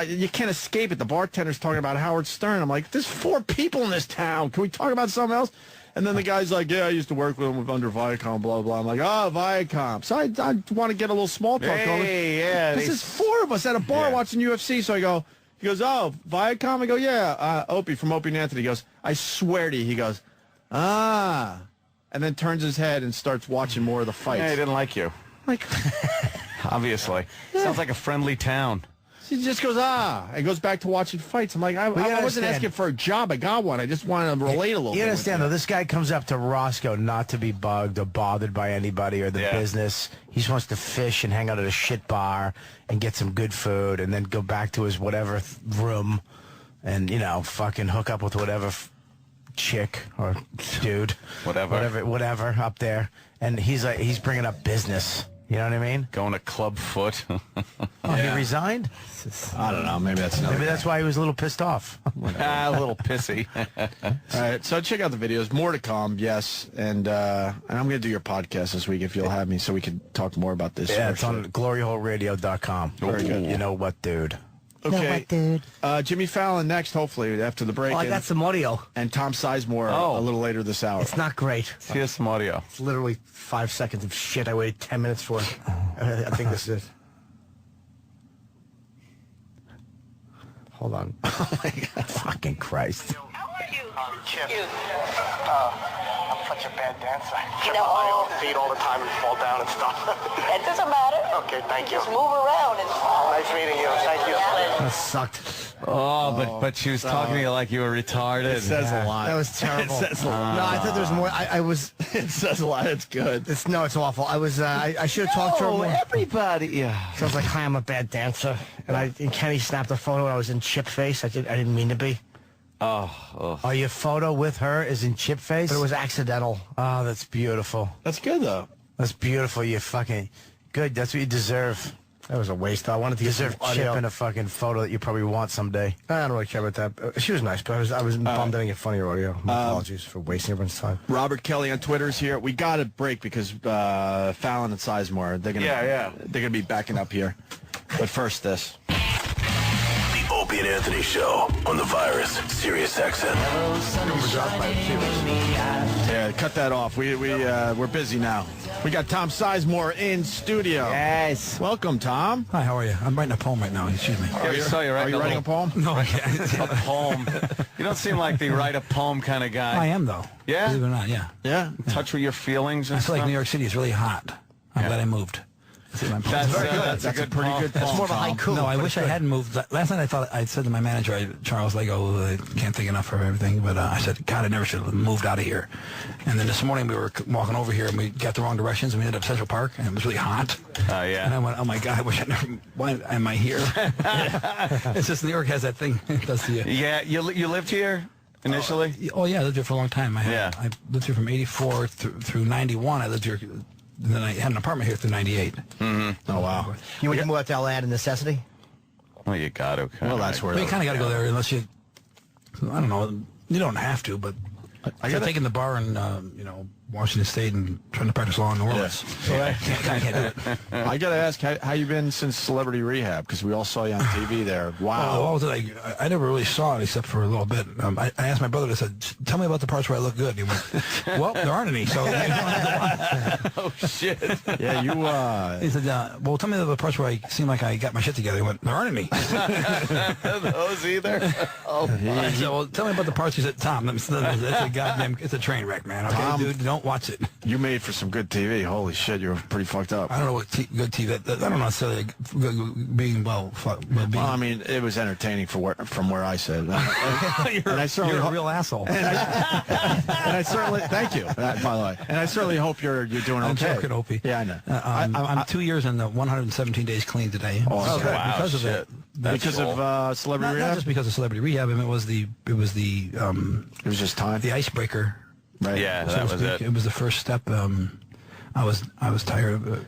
You can't escape it. The bartender's talking about Howard Stern. I'm like, there's 4 people in this town. Can we talk about something else? And then the guy's like, yeah, I used to work with him under Viacom, blah, blah. I'm like, oh, Viacom. So I want to get a little small talk going. Hey, yeah. This is 4 of us at a bar Yeah. watching UFC. So he goes, oh, Viacom? I go, yeah, Opie from Opie and Anthony. He goes, I swear to you. He goes, ah. And then turns his head and starts watching more of the fights. Yeah, he didn't like you. Like, Obviously. Sounds like a friendly town. he just goes, ah. And goes back to watching fights. I'm like, I wasn't understand. asking for a job. I got one. I just wanted to relate a little bit. You with understand though? This guy comes up to Roscoe not to be bugged or bothered by anybody or the Yeah. business. He just wants to fish and hang out at a shit bar and get some good food and then go back to his whatever room and fucking hook up with whatever chick or dude, whatever up there. And he's bringing up business. You know what I mean? Going to Club Foot. Oh, he resigned? I don't know. Maybe that's another Maybe that's why he was a little pissed off. A little pissy. All right, so check out the videos. More to come, yes. And I'm going to do your podcast this week if you'll have me so we can talk more about this. Yeah, it's on gloryholeradio.com. Very good. You know what, dude? Okay. dude? Jimmy Fallon next, hopefully, after the break. Oh, I got some audio. and Tom Sizemore Oh. a little later this hour. It's not great. Here's some audio. It's literally 5 seconds of shit I waited 10 minutes for. I think this is it. Hold on. Oh my God. Fucking Christ. How are you? Chip. You. I'm such a bad dancer. Trip No. on my feet all the time and fall down and stuff. It doesn't matter. Okay, thank you. Just move around and. Nice meeting you. Thank you. That sucked. Oh, but she was talking to you like you were retarded. It says a lot. That was terrible. It says a lot. No, I thought there was more. I was. It says a lot. It's good. It's awful. I was. I should have talked to her more. everybody. Yeah. So I was like, "Hi, I'm a bad dancer," and Kenny snapped a photo, and I was in chip face. I didn't mean to be, Oh, your photo with her is in chip face? but it was accidental. Oh, that's beautiful. That's good, though. That's beautiful. You fucking good. That's what you deserve. That was a waste. I wanted to You get some deserve audio. Chip in a fucking photo that you probably want someday. I don't really care about that. She was nice, but I was bummed I didn't get funny audio. My apologies for wasting everyone's time. Robert Kelly on Twitter's here. We got to break because Fallon and Sizemore, they're gonna be backing up here. But first, this. The Opie and Anthony Show on the Virus, Sirius XM. Yeah, cut that off. We're busy now. We got Tom Sizemore in studio. Yes. Welcome, Tom. Hi, how are you? I'm writing a poem right now. Excuse me. Yeah, we saw you Are you writing a poem? No, I can't. A poem. You don't seem like the write a poem kind of guy. I am, though. Yeah? Believe it or not, yeah. Yeah. Touch with your feelings and I feel like stuff? New York City is really hot. I'm glad I moved. That's a pretty good poem. It's more of a haiku. No, I wish I hadn't moved. Last night I said to my manager, Charles Lego, I can't think enough of everything, but I said, God, I never should have moved out of here. And then this morning we were walking over here and we got the wrong directions and we ended up Central Park and it was really hot. Oh, yeah. And I went, oh my God, I wish I never, why am I here? It's just New York has that thing. It does to you. Yeah, you lived here initially? Oh, yeah, I lived here for a long time. I lived here from 84 through 91. I lived here, and then I had an apartment here through 98. Mm-hmm. Oh, wow. You want to move out to LA out of necessity? Well, you got to. Well, that's where... Well, you kind of got to go there unless you, I don't know, you don't have to, but I got taking the bar in, Washington State and trying to practice law in New Orleans. Yeah. So I can't do it. I got to ask, how you been since Celebrity Rehab? Because we all saw you on TV there. Wow. Oh, I never really saw it except for a little bit. I asked my brother, I said, tell me about the parts where I look good. He went, well, there aren't any, so... Oh, shit. Yeah, you... He said, well, tell me the parts where I seem like I got my shit together. He went, there aren't any. Those either? Oh, I said, well, tell me about the parts. He said, Tom, that's a goddamn... It's a train wreck, man. Okay, Tom, dude, don't watch it. You made for some good TV. Holy shit, you're pretty fucked up. I don't know what good TV... I don't know necessarily being well... Well, I mean, it was entertaining from where I sit. And I certainly you're a real asshole. And I certainly... Thank you, by the way. And I certainly hope you're doing okay. I'm joking, Opie. Yeah, I know. I'm 2 years in the 117 days clean today. Oh, okay. Wow, because of shit. it. Because of Celebrity Rehab? Not just because of Celebrity Rehab. I mean, it was just time. The icebreaker. Right. Yeah, so that was it. It was the first step. I was tired of it.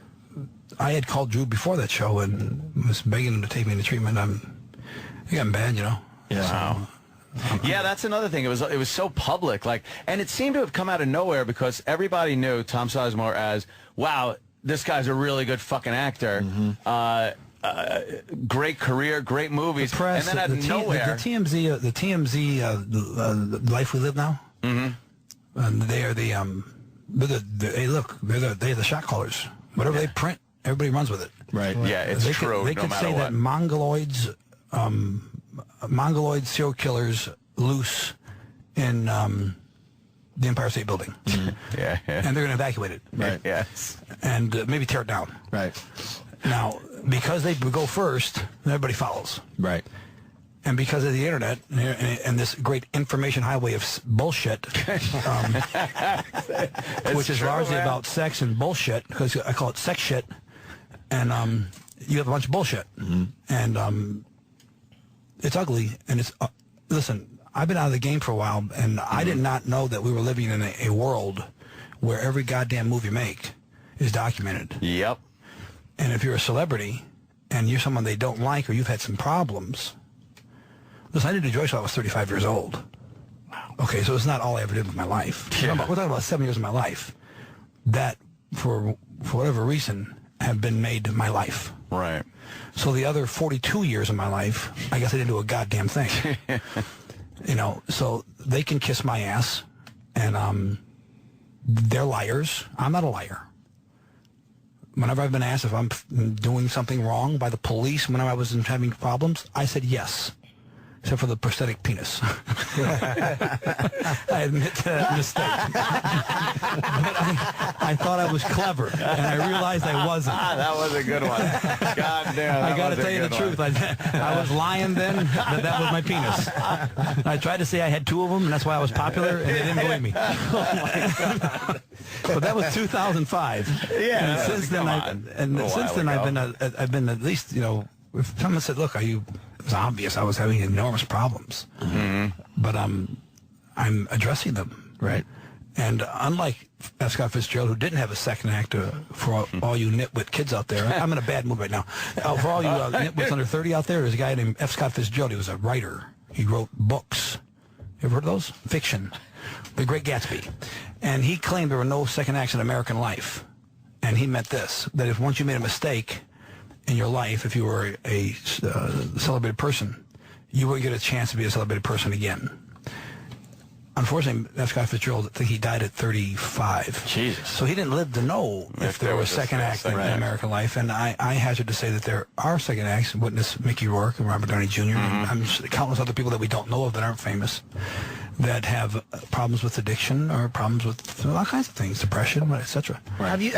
I had called Drew before that show and was begging him to take me into treatment. It got bad, you know. Yeah. Wow. Yeah, that's another thing. It was so public, and it seemed to have come out of nowhere because everybody knew Tom Sizemore as, wow, this guy's a really good fucking actor. Mm-hmm. Great career, great movies, The press, and then out of nowhere, the TMZ Life We Live Now. Mm-hmm. They are they're the shot callers. Whatever they print, everybody runs with it. Right. Yeah, it's true. They no could matter say what. that mongoloid serial killers loose in the Empire State Building. Mm-hmm. Yeah. And they're going to evacuate it. Right. Yes. And maybe tear it down. Right. Now, because they go first, everybody follows. Right. And because of the internet and this great information highway of bullshit, which is largely about sex and bullshit, because I call it sex shit, and you have a bunch of bullshit. Mm-hmm. And it's ugly, and it's... listen, I've been out of the game for a while, and I did not know that we were living in a world where every goddamn move you make is documented. Yep. And if you're a celebrity, and you're someone they don't like, or you've had some problems... Listen, I did a Joyce while I was 35 years old. Wow. Okay, so it's not all I ever did with my life. Yeah. We're talking about 7 years of my life that, for whatever reason, have been made my life. Right. So the other 42 years of my life, I guess I didn't do a goddamn thing. So they can kiss my ass, and they're liars. I'm not a liar. Whenever I've been asked if I'm doing something wrong by the police when I was having problems, I said yes. Except for the prosthetic penis. I admit to that mistake. But I thought I was clever, and I realized I wasn't. That was a good one. God damn, I got to tell you the truth. I was lying then that was my penis. I tried to say I had 2 of them, and that's why I was popular, and they didn't believe me. Oh, my God. But that was 2005. Yeah. And since then, I've been at least, if someone said, look, it was obvious I was having enormous problems. Mm-hmm. But I'm addressing them. Right. And unlike F. Scott Fitzgerald, who didn't have a second act for all you nitwit kids out there, I'm in a bad mood right now. For all you nitwits under 30 out there, there's a guy named F. Scott Fitzgerald. He was a writer. He wrote books. You ever heard of those? Fiction. The Great Gatsby. And he claimed there were no second acts in American life. And he meant this, that if once you made a mistake in your life, if you were a celebrated person, you wouldn't get a chance to be a celebrated person again. unfortunately, F. Scott Fitzgerald, I think he died at 35. Jesus. So he didn't live to know if there was second act in American life. And I hazard to say that there are second acts. Witness Mickey Rourke and Robert Downey Jr. And I'm just countless other people that we don't know of that aren't famous that have problems with addiction or problems with all kinds of things, depression, etc. Have you,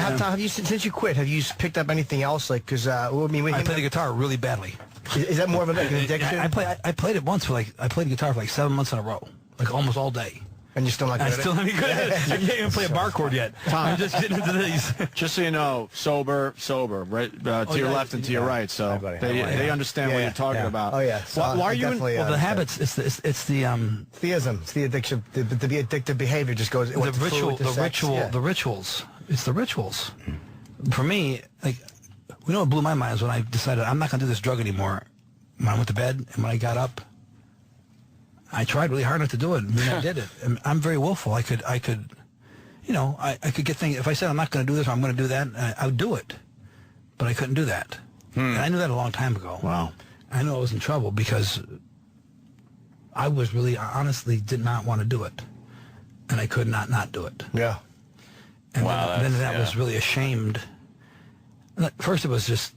since you quit, have you picked up anything else? Like, because I play the guitar really badly. Is that more of an addiction? I played it once I played guitar for like 7 months in a row, like almost all day. And you're still not good at it? I still not good at it. I can't even play a bar chord yet. I'm just getting into these. Just so you know, sober, right to your left and to your right. So they understand what you're talking about. Oh yeah. So why are you? Well, the habits. It's the theism. It's the addiction. The addictive behavior just goes. The rituals. It's the rituals. For me, like, you know what blew my mind is when I decided I'm not going to do this drug anymore. When I went to bed and when I got up, I tried really hard not to do it. And I did it. And I'm very willful. I could, you know, I could get things. If I said I'm not going to do this or I'm going to do that, I would do it. But I couldn't do that. And I knew that a long time ago. Wow. I knew I was in trouble because I was really, honestly, did not want to do it. And I could not do it. Yeah. And then that was really ashamed. At first it was just,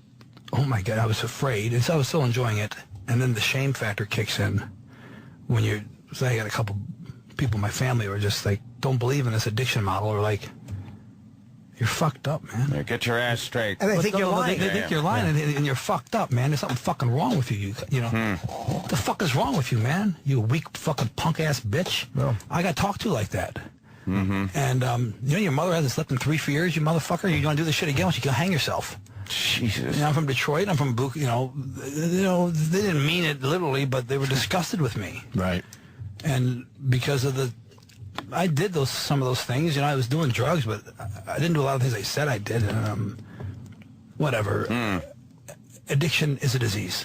oh my God, I was afraid. And so I was still enjoying it. And then the shame factor kicks in. When you're, say I got a couple people in my family who are just like, don't believe in this addiction model, or like, you're fucked up, man. Yeah, get your ass straight. And they think you're lying. They think you're lying, and you're fucked up, man. There's something fucking wrong with you. You know, what the fuck is wrong with you, man? You weak fucking punk ass bitch. No. I got talked to like that. And you know, your mother hasn't slept in 3 years, you motherfucker. You want to do this shit again? Why don't you go hang yourself? Jesus. You know, I'm from Detroit. I'm from you know, they didn't mean it literally, but they were disgusted with me. Right. And because of I did some of those things. You know, I was doing drugs, but I didn't do a lot of things I said I did. Whatever. Addiction is a disease.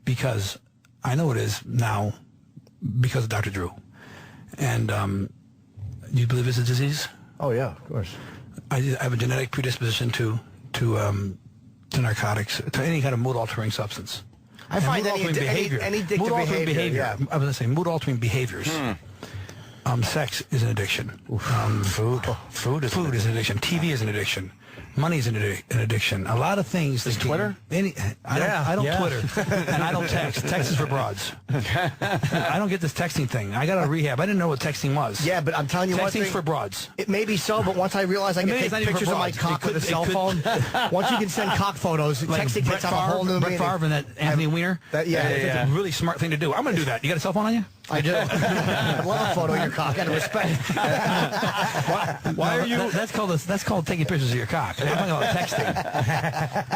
Because I know it is now because of Dr. Drew. And do you believe it's a disease? Oh, yeah, of course. I have a genetic predisposition to narcotics, to any kind of mood-altering substance. I find any addictive behavior. Yeah. I was going to say mood-altering behaviors. Sex is an addiction. Food is an addiction. TV is an addiction. Money is an addiction. A lot of things. Is Twitter? I don't Twitter. And I don't text. Text is for broads. I don't get this texting thing. I got out of rehab. I didn't know what texting was. Yeah, but I'm telling you what. Texting's for broads. It may be so, but once I realized I can take pictures of my cock with a cell phone, once you can send cock photos, like texting gets on a whole new meaning. Brett Favre and that Anthony Weiner. That's a really smart thing to do. I'm going to do that. You got a cell phone on you? I do. I love a photo of your cock. Out of respect. Why are you? That's called taking pictures of your cock. I'm talking about texting.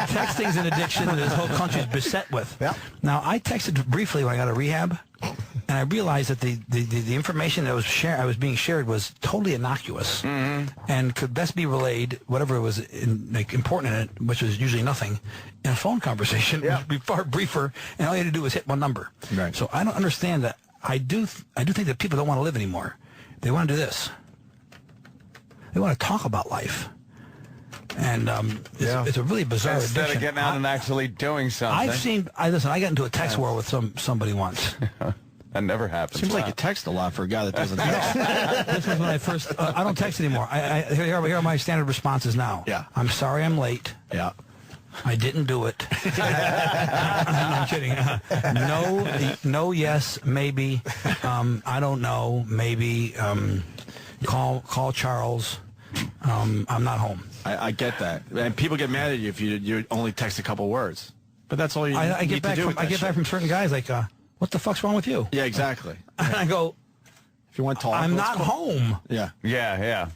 Texting's an addiction that this whole country is beset with. Yep. Now, I texted briefly when I got out of rehab, and I realized that the information that was being shared was totally innocuous and could best be relayed, whatever was important in it, which was usually nothing, in a phone conversation, which would be far briefer, and all you had to do was hit one number. Right. So I don't understand that. I do think that people don't want to live anymore. They want to do this. They want to talk about life. And it's a really bizarre Instead addiction. of getting out and actually doing something. I got into a text war with somebody once. That never happens. Seems like you text a lot for a guy that doesn't text. This was when I first. I don't text anymore. Here are my standard responses now. Yeah. I'm sorry I'm late. Yeah. I didn't do it. I'm kidding. No, yes, maybe. I don't know, maybe. Call Charles. I'm not home. I get that. And people get mad at you if you only text a couple words. But that's all you I need get back to do. I get back from certain guys like, what the fuck's wrong with you? Yeah, exactly. And I go, if you want to talk, I'm not home. Yeah. Yeah.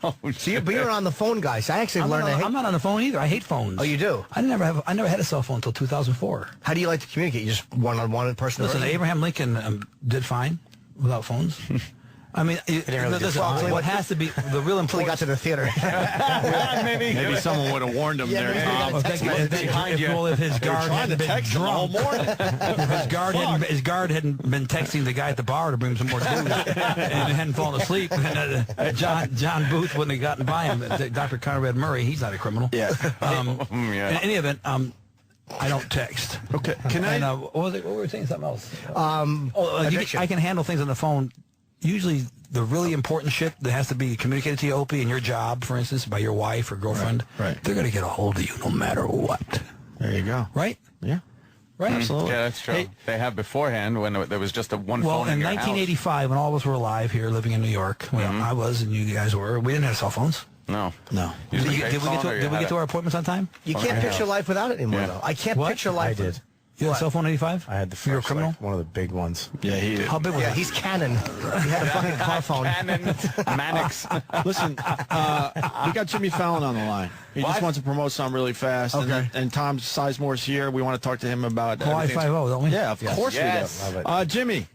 Oh, see, but you're on the phone, guys. I actually learned. I'm not on the phone either. I hate phones. Oh, you do? I never had a cell phone until 2004. How do you like to communicate? You just one-on-one in person? Listen, Abraham Lincoln did fine without phones. I mean, listen, what has to be the real until he got to the theater. Maybe someone would have warned him there. If his guard hadn't been drunk, if his guard hadn't been texting the guy at the bar to bring him some more booze and hadn't fallen asleep, John Booth wouldn't have gotten by him. Dr. Conrad Murray, he's not a criminal. Yeah. In any event, I don't text. Okay. Can I? And, what was it? What were we saying? Something else. Addiction. I can handle things on the phone. Usually, the really important shit that has to be communicated to you, Opie, in your job, for instance, by your wife or girlfriend. Right. They're going to get a hold of you no matter what. There you go. Right? Yeah. Right. Absolutely. Yeah, that's true. Hey, they have beforehand when there was just one well, phone in in your 1985, when all of us were alive here, living in New York, when I was and you guys were, we didn't have cell phones. house. No. Did we get to our appointments on time? You can't picture life without it anymore, though. I can't picture life. I did. You had a cell phone in 85? I had the first, You were a criminal? one of the big ones. Yeah, he did. How big was Yeah, that? he's Canon. He had a fucking car phone. Cannon, Mannix. Listen, we got Jimmy Fallon on the line. He just wants to promote something really fast. Okay. And Tom Sizemore's here. We want to talk to him about Hawaii everything. 5-0, don't we? Yeah, of course Yes. we do. Love it. Jimmy.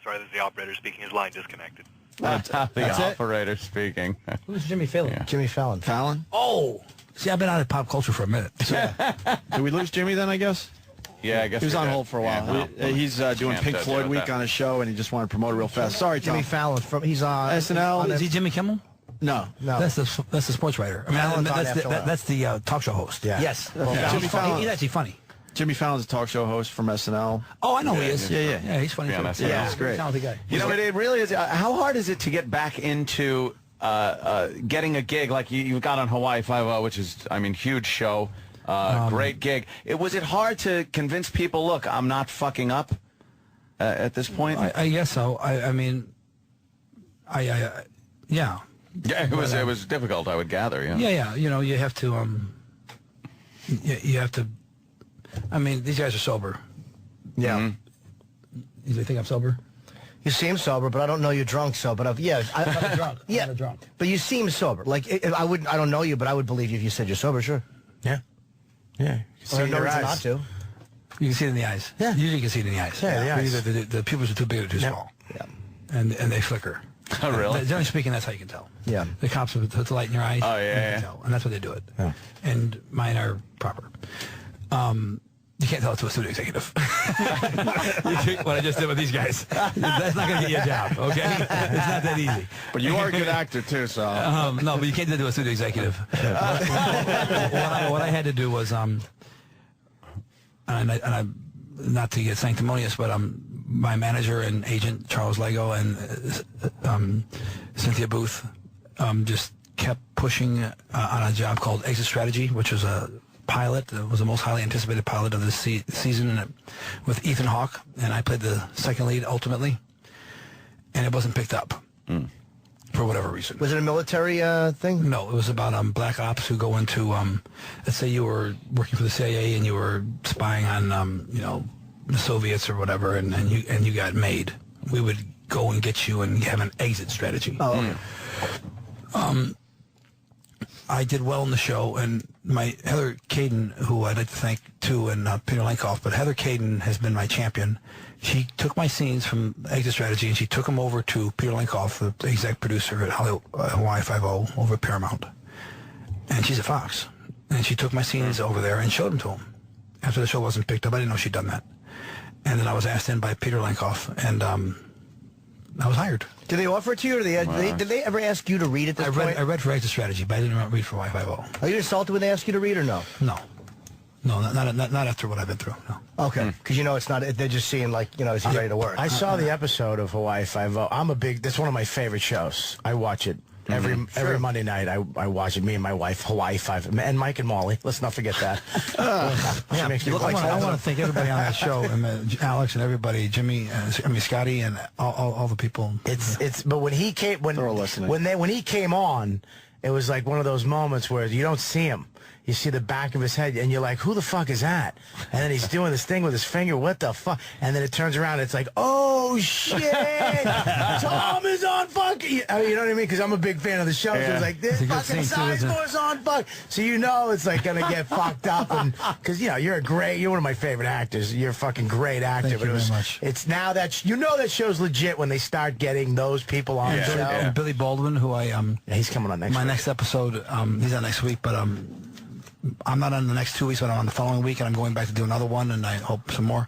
Sorry, this is the operator speaking. His line disconnected. The That's it? operator speaking. Who's Jimmy Fallon? Yeah. Jimmy Fallon. Fallon? Oh! See, I've been out of pop culture for a minute. Did we lose Jimmy then, I guess? Yeah, I guess He was we on did. hold for a while. Yeah, no. He's doing Can't Pink deal Floyd with week that. on his show, and he just wanted to promote it real fast. Sorry, Tom. Jimmy Fallon. He's on SNL. Is he Jimmy Kimmel? No. No. That's the sports writer. I mean, Fallon's on that's after a while. that's the talk show host. Yeah. Yes. Jimmy He's, funny. Fallon. He's actually funny. Jimmy Fallon's a talk show host from SNL. Oh, I know who he is. Yeah. He's funny Yeah, too. that's- Yeah, he's great. Talented guy. You know, it really is. How hard is it to get back into getting a gig like you got on Hawaii 5-0, which is, I mean, huge show, great gig. Was it hard to convince people, look, I'm not fucking up at this point? I guess so. I mean, yeah. Yeah, it was difficult, I would gather. Yeah. Yeah. You know, you have to. You have to. I mean, these guys are sober. Yeah. Mm-hmm. You think I'm sober? You seem sober, but I don't know you drunk. So, but I'm drunk. Yeah, I'm not drunk. but you seem sober. Like I don't know you, but I would believe you if you said you're sober. Sure. Yeah. Yeah. Well, no reason not to. You can see it in the eyes. Yeah. Usually you can see it in the eyes. Yeah, the eyes. Either the pupils are too big or too small. Yeah. And they flicker. Oh, really? Generally speaking, that's how you can tell. Yeah. The cops put the light in your eyes. Oh, yeah, you can yeah. tell, and that's why they do it. Yeah. And mine are proper. You can't tell it to a studio executive. What I just did with these guys. That's not going to get you a job, okay? It's not that easy. But you are a good actor, too, so. No, but you can't do it to a studio executive. What I had to do was, and I, not to get sanctimonious, but my manager and agent, Charles Lego, and Cynthia Booth, just kept pushing on a job called Exit Strategy, which was a pilot. It was the most highly anticipated pilot of the season with Ethan Hawke, and I played the second lead ultimately, and it wasn't picked up for whatever reason. Was it a military thing? No, it was about black ops who go into, let's say you were working for the CIA and you were spying on, the Soviets or whatever, and you got made. We would go and get you and have an exit strategy. Oh, okay. I did well in the show, and my Heather Caden, who I'd like to thank too, and Peter Lankoff, but Heather Caden has been my champion. She took my scenes from Exit Strategy, and she took them over to Peter Lankoff, the exec producer at Hawaii 5-0 over at Paramount. And she's at Fox. And she took my scenes over there and showed them to him. After the show wasn't picked up, I didn't know she'd done that. And then I was asked in by Peter Lankoff, and I was hired. Did they offer it to you, or did they ever ask you to read at this point? I read for Exit Strategy, but I didn't read for Hawaii 5-0. Are you insulted when they ask you to read, or no? No, not after what I've been through. No. Okay, because it's not. They're just seeing is he ready to work? I saw the episode of Hawaii 5-0. That's one of my favorite shows. I watch it every Monday night. I watch it. Me and my wife, Hawaii 5, and Mike and Molly. Let's not forget that. She makes me like I want to thank everybody on that show, and Alex and everybody, Jimmy, Scotty, and all the people. But when he came, when he came on, it was like one of those moments where you don't see him. You see the back of his head, and you're like, who the fuck is that? And then he's doing this thing with his finger. What the fuck? And then it turns around, and it's like, oh, shit. Tom is on fucking... You know what I mean? Because I'm a big fan of the show. Yeah. So it's like, this fucking Sizemore's on fuck. So it's like going to get fucked up. Because, you're one of my favorite actors. You're a fucking great actor. Thank you very much. It's now that... that show's legit when they start getting those people on the show. And Billy Baldwin, who he's coming on next week. My next episode, he's on next week, but... I'm not on the next 2 weeks, but I'm on the following week, and I'm going back to do another one, and I hope some more.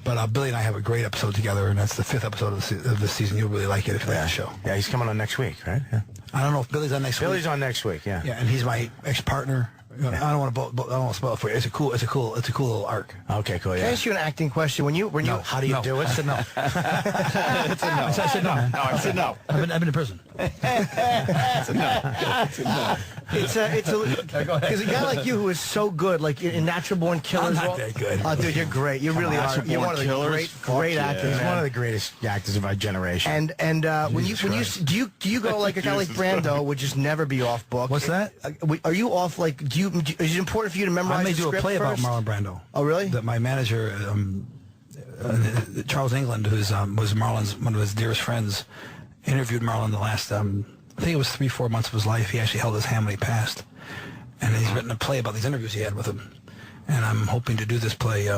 But Billy and I have a great episode together, and that's the 5th episode of the season. You'll really like it if you like the show. Yeah, he's coming on next week, right? Yeah. I don't know if Billy's on next week. Billy's on next week, yeah. Yeah, and he's my ex-partner I don't want to spoil it for you. It's a cool little arc. Okay, cool. Can I Yeah. ask you an acting question? When you How do you do it? I said no. I said no. I said no. I've been in prison. It's because a guy like you who is so good, like in Natural Born Killers. I'm not that good. Oh, dude, you're great. You really are. Natural You're Born one of the Killers? great Fuck actors. yeah. He's one of the greatest actors of our generation. And when you do you go like a guy like Brando would just never be off book? What's that? Are you off like? Is it important for you to memorize? I may the do a script play first? about Marlon Brando. Oh, really? That my manager, Charles England, who's was Marlon's one of his dearest friends, interviewed Marlon the last I think it was 3-4 months of his life. He actually held his hand when he passed, and he's written a play about these interviews he had with him. And I'm hoping to do this play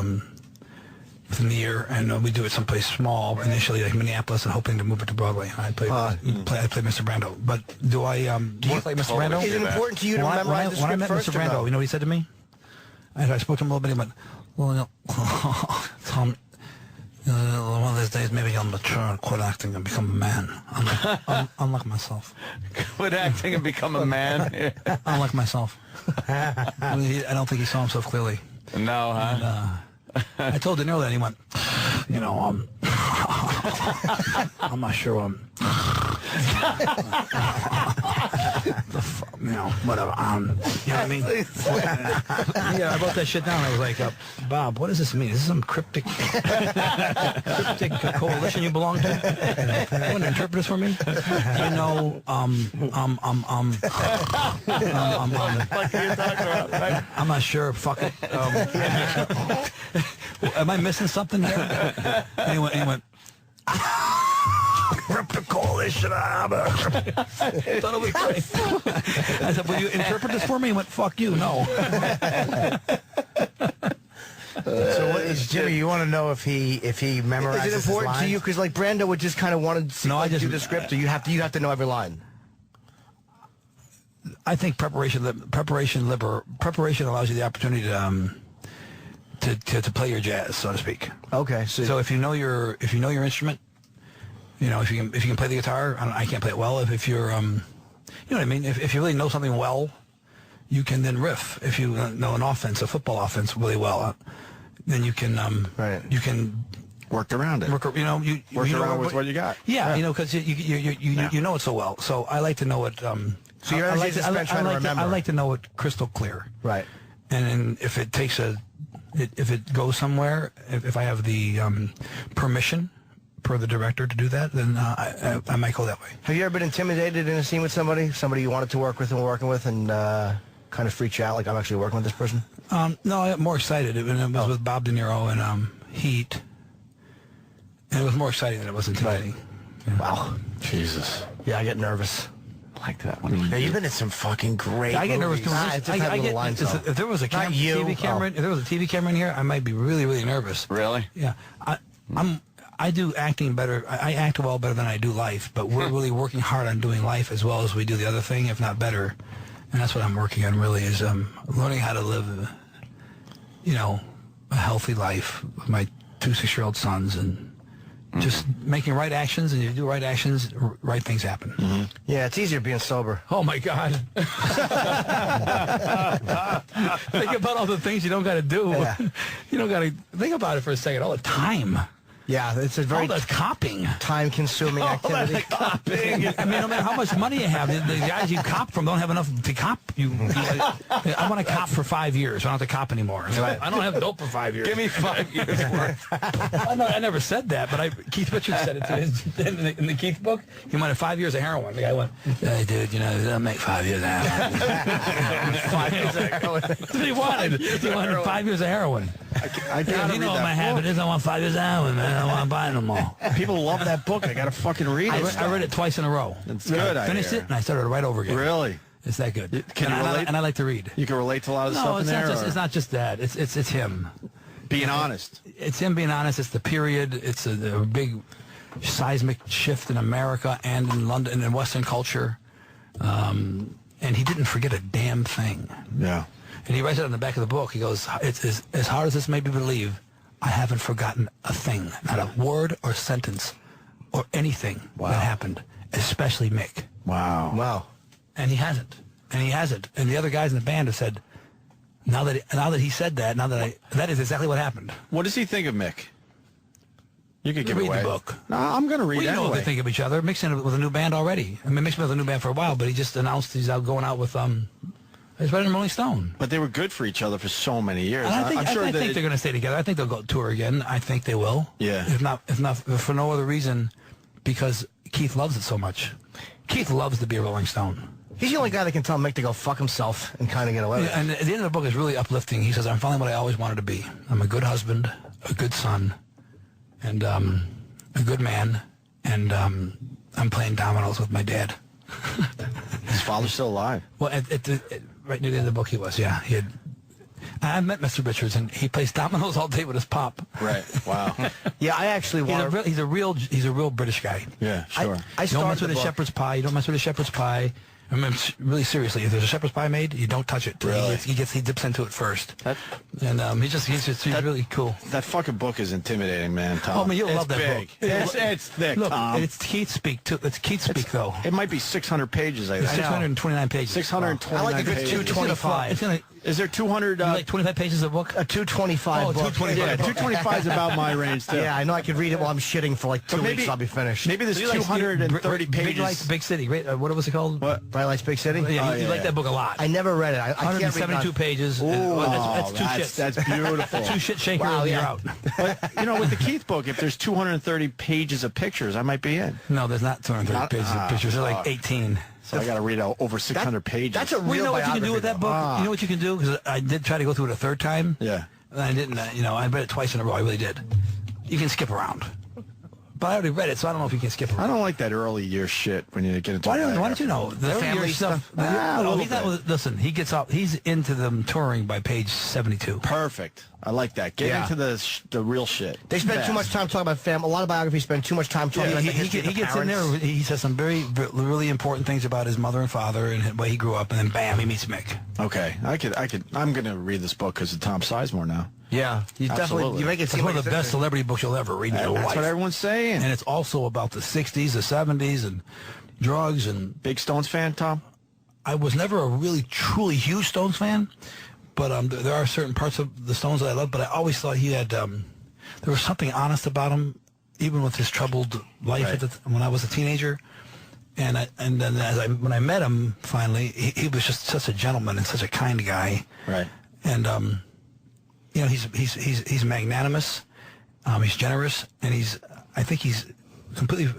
within the year, and we do it someplace small initially, like Minneapolis, and hoping to move it to Broadway. I play Mr. Brando. But do I play Mr. Brando? Is it important to you to memorize the when I script met first? Mr. or Brando, no? you know what he said to me? I spoke to him a little bit. He went, "Well, you know, Tom, one of these days maybe you'll mature and quit acting and become a man. Unlike myself. Quit acting and become a man. Unlike myself. I don't think he saw himself clearly. No, huh? And, I told De Niro that, and he went, you know, I'm not sure. You know, whatever. You know what I mean? Yeah, I wrote that shit down. I was like, Bob, what does this mean? Is this some cryptic coalition you belong to? You want to interpret this for me? You know, I'm not sure. Fuck it. Am I missing something here? And he went, cryptic coalition. I thought it was great. I said, will you interpret this for me? He went, fuck you, no. So what is Jimmy? You want to know if he memorizes? Is it important to you? Because like Brando would just kind of want to do the script, or you have to know every line. I think preparation allows you the opportunity to play your jazz, so to speak. Okay. So if you know your instrument, you know, if you can play the guitar, I can't play it well. If you're you know what I mean. If you really know something well, you can then riff. If you know a football offense really well, then you can you can Work around it. work around with what you got. Yeah, you know, because you know it so well. So I like to know it. So your energy is spent trying to remember. I like to know it crystal clear. Right. And then if it takes if it goes somewhere, if I have the permission per the director to do that, then I might go that way. Have you ever been intimidated in a scene with somebody you wanted to work with and working with, and kind of freaked you out, like I'm actually working with this person? No, I got more excited when it was with Bob De Niro and Heat. And it was more exciting than it was intimidating. Yeah. Wow. Jesus. Yeah, I get nervous. I like that one. Yeah, you've been in some fucking great. I get nervous movies. because if there was a TV camera in here, I might be really, really nervous. Really? Yeah, I do acting better. I act well better than I do life, but we're really working hard on doing life as well as we do the other thing, if not better. And that's what I'm working on. Really, is learning how to live, you know, a healthy life with my 2 6-year-old sons and. Just making right actions, and if you do right actions, right things happen. Mm-hmm. Yeah, it's easier being sober. Oh, my God. Think about all the things you don't got to do. Yeah. You don't got to think about it for a second. All the time. Yeah, it's a very all that copping. time-consuming activity. Copping. I mean, no matter how much money you have, the guys you cop from don't have enough to cop. I want to cop for 5 years. I don't have to cop anymore. I don't have dope for 5 years. Give me 5 years worth. I never said that, but Keith Richards said it to in the Keith book. He wanted 5 years of heroin. The guy went, hey, dude, you know, they'll make 5 years of heroin. 5 years of heroin. That's what he wanted. He wanted 5 years of heroin. I gotta you know read what that my habit is. I want 5 years of heroin, man. I don't want to buy them all. People love that book. I gotta fucking read it. I read it twice in a row. It's good. I finished it and I started right over again. Really? It's that good. Can you relate? And I like to read. You can relate to a lot of the stuff in there. It's not just that. It's him being honest. It's him being honest. It's the period. It's a big seismic shift in America and in London and in Western culture. And he didn't forget a damn thing. Yeah. And he writes it on the back of the book. He goes, it's as hard as this may be to believe, I haven't forgotten a thing, not a word or sentence or anything that happened, especially Mick. Wow. Wow. And he hasn't. And the other guys in the band have said, Now that he said that, that is exactly what happened. What does he think of Mick? You could give read it away. the book. No, I'm going to read it You know anyway. what they think of each other. Mick's in with a new band already. I mean, Mick's been with a new band for a while, but he just announced he's out going out with he's better than Rolling Stone. But they were good for each other for so many years. And I think they're going to stay together. I think they'll go tour again. I think they will. Yeah. If not for no other reason, because Keith loves it so much. Keith loves to be a Rolling Stone. He's the only guy that can tell Mick to go fuck himself and kind of get away with it. And at the end of the book is really uplifting. He says, I'm finally what I always wanted to be. I'm a good husband, a good son, and a good man, and I'm playing dominoes with my dad. His father's still alive. Well, right near the end of the book he was, yeah. I met Mr. Richards, and he plays dominoes all day with his pop. Right. Wow. Yeah, I actually want. He's a real British guy. Yeah, sure. I You don't mess with a book. shepherd's pie. You don't mess with a shepherd's pie. I mean, really seriously, if there's a shepherd's pie made, you don't touch it. Really? He dips into it first. He's really cool. That fucking book is intimidating, man, Tom. Oh, I mean, you'll love that big. book. It's thick, Look, Tom. it's Keith speak too. It's Keith speak though. It might be 600 pages. It's 629 pages. 629 I like if it's pages. 225. It's gonna. Is there 200? You like 25 pages of book? A 225 book. 225. Yeah, 225 is about my range, too. Yeah, I know I could read it while I'm shitting for like 2 weeks. I'll be finished. Maybe there's 230 pages. Big Lights, Big City. What was it called? What? Bright Lights, Big City? Yeah, you like that book a lot. I never read it. I can't read 172 pages. That's two shits. That's beautiful. Two shit shaker Wow, and you're yeah. out. But, with the Keith book, if there's 230 pages of pictures, I might be in. No, there's not 230 pages of pictures. There's like 18. So I got to read over 600 pages. That's a real Well, you know what you can do with that biography, book? You know what you can do? Because I did try to go through it a third time. Yeah. And I didn't, I read it twice in a row. I really did. You can skip around. But I already read it, so I don't know if you can skip around. I don't like that early year shit when you get into Why don't you know? The family stuff? Listen, he gets up. He's into them touring by page 72. Perfect. I like that. Get into the real shit. They spend too much time talking about family. A lot of biographies spend too much time talking about the history of the He gets in parents. there. He says some really important things about his mother and father and the way he grew up, and then bam, he meets Mick. Okay. I'm going to read this book because of Tom Sizemore now. Yeah, you definitely you make it It's seem one like of the best celebrity books you'll ever read in your That's life. what everyone's saying. And it's also about the 60s, the 70s, and drugs. And Big Stones fan, Tom? I was never a really, truly huge Stones fan, but there are certain parts of the Stones that I love, but I always thought he had, there was something honest about him, even with his troubled life when I was a teenager. And then when I met him, finally, he was just such a gentleman and such a kind guy. Right. And, he's magnanimous, he's generous, and I think he's completely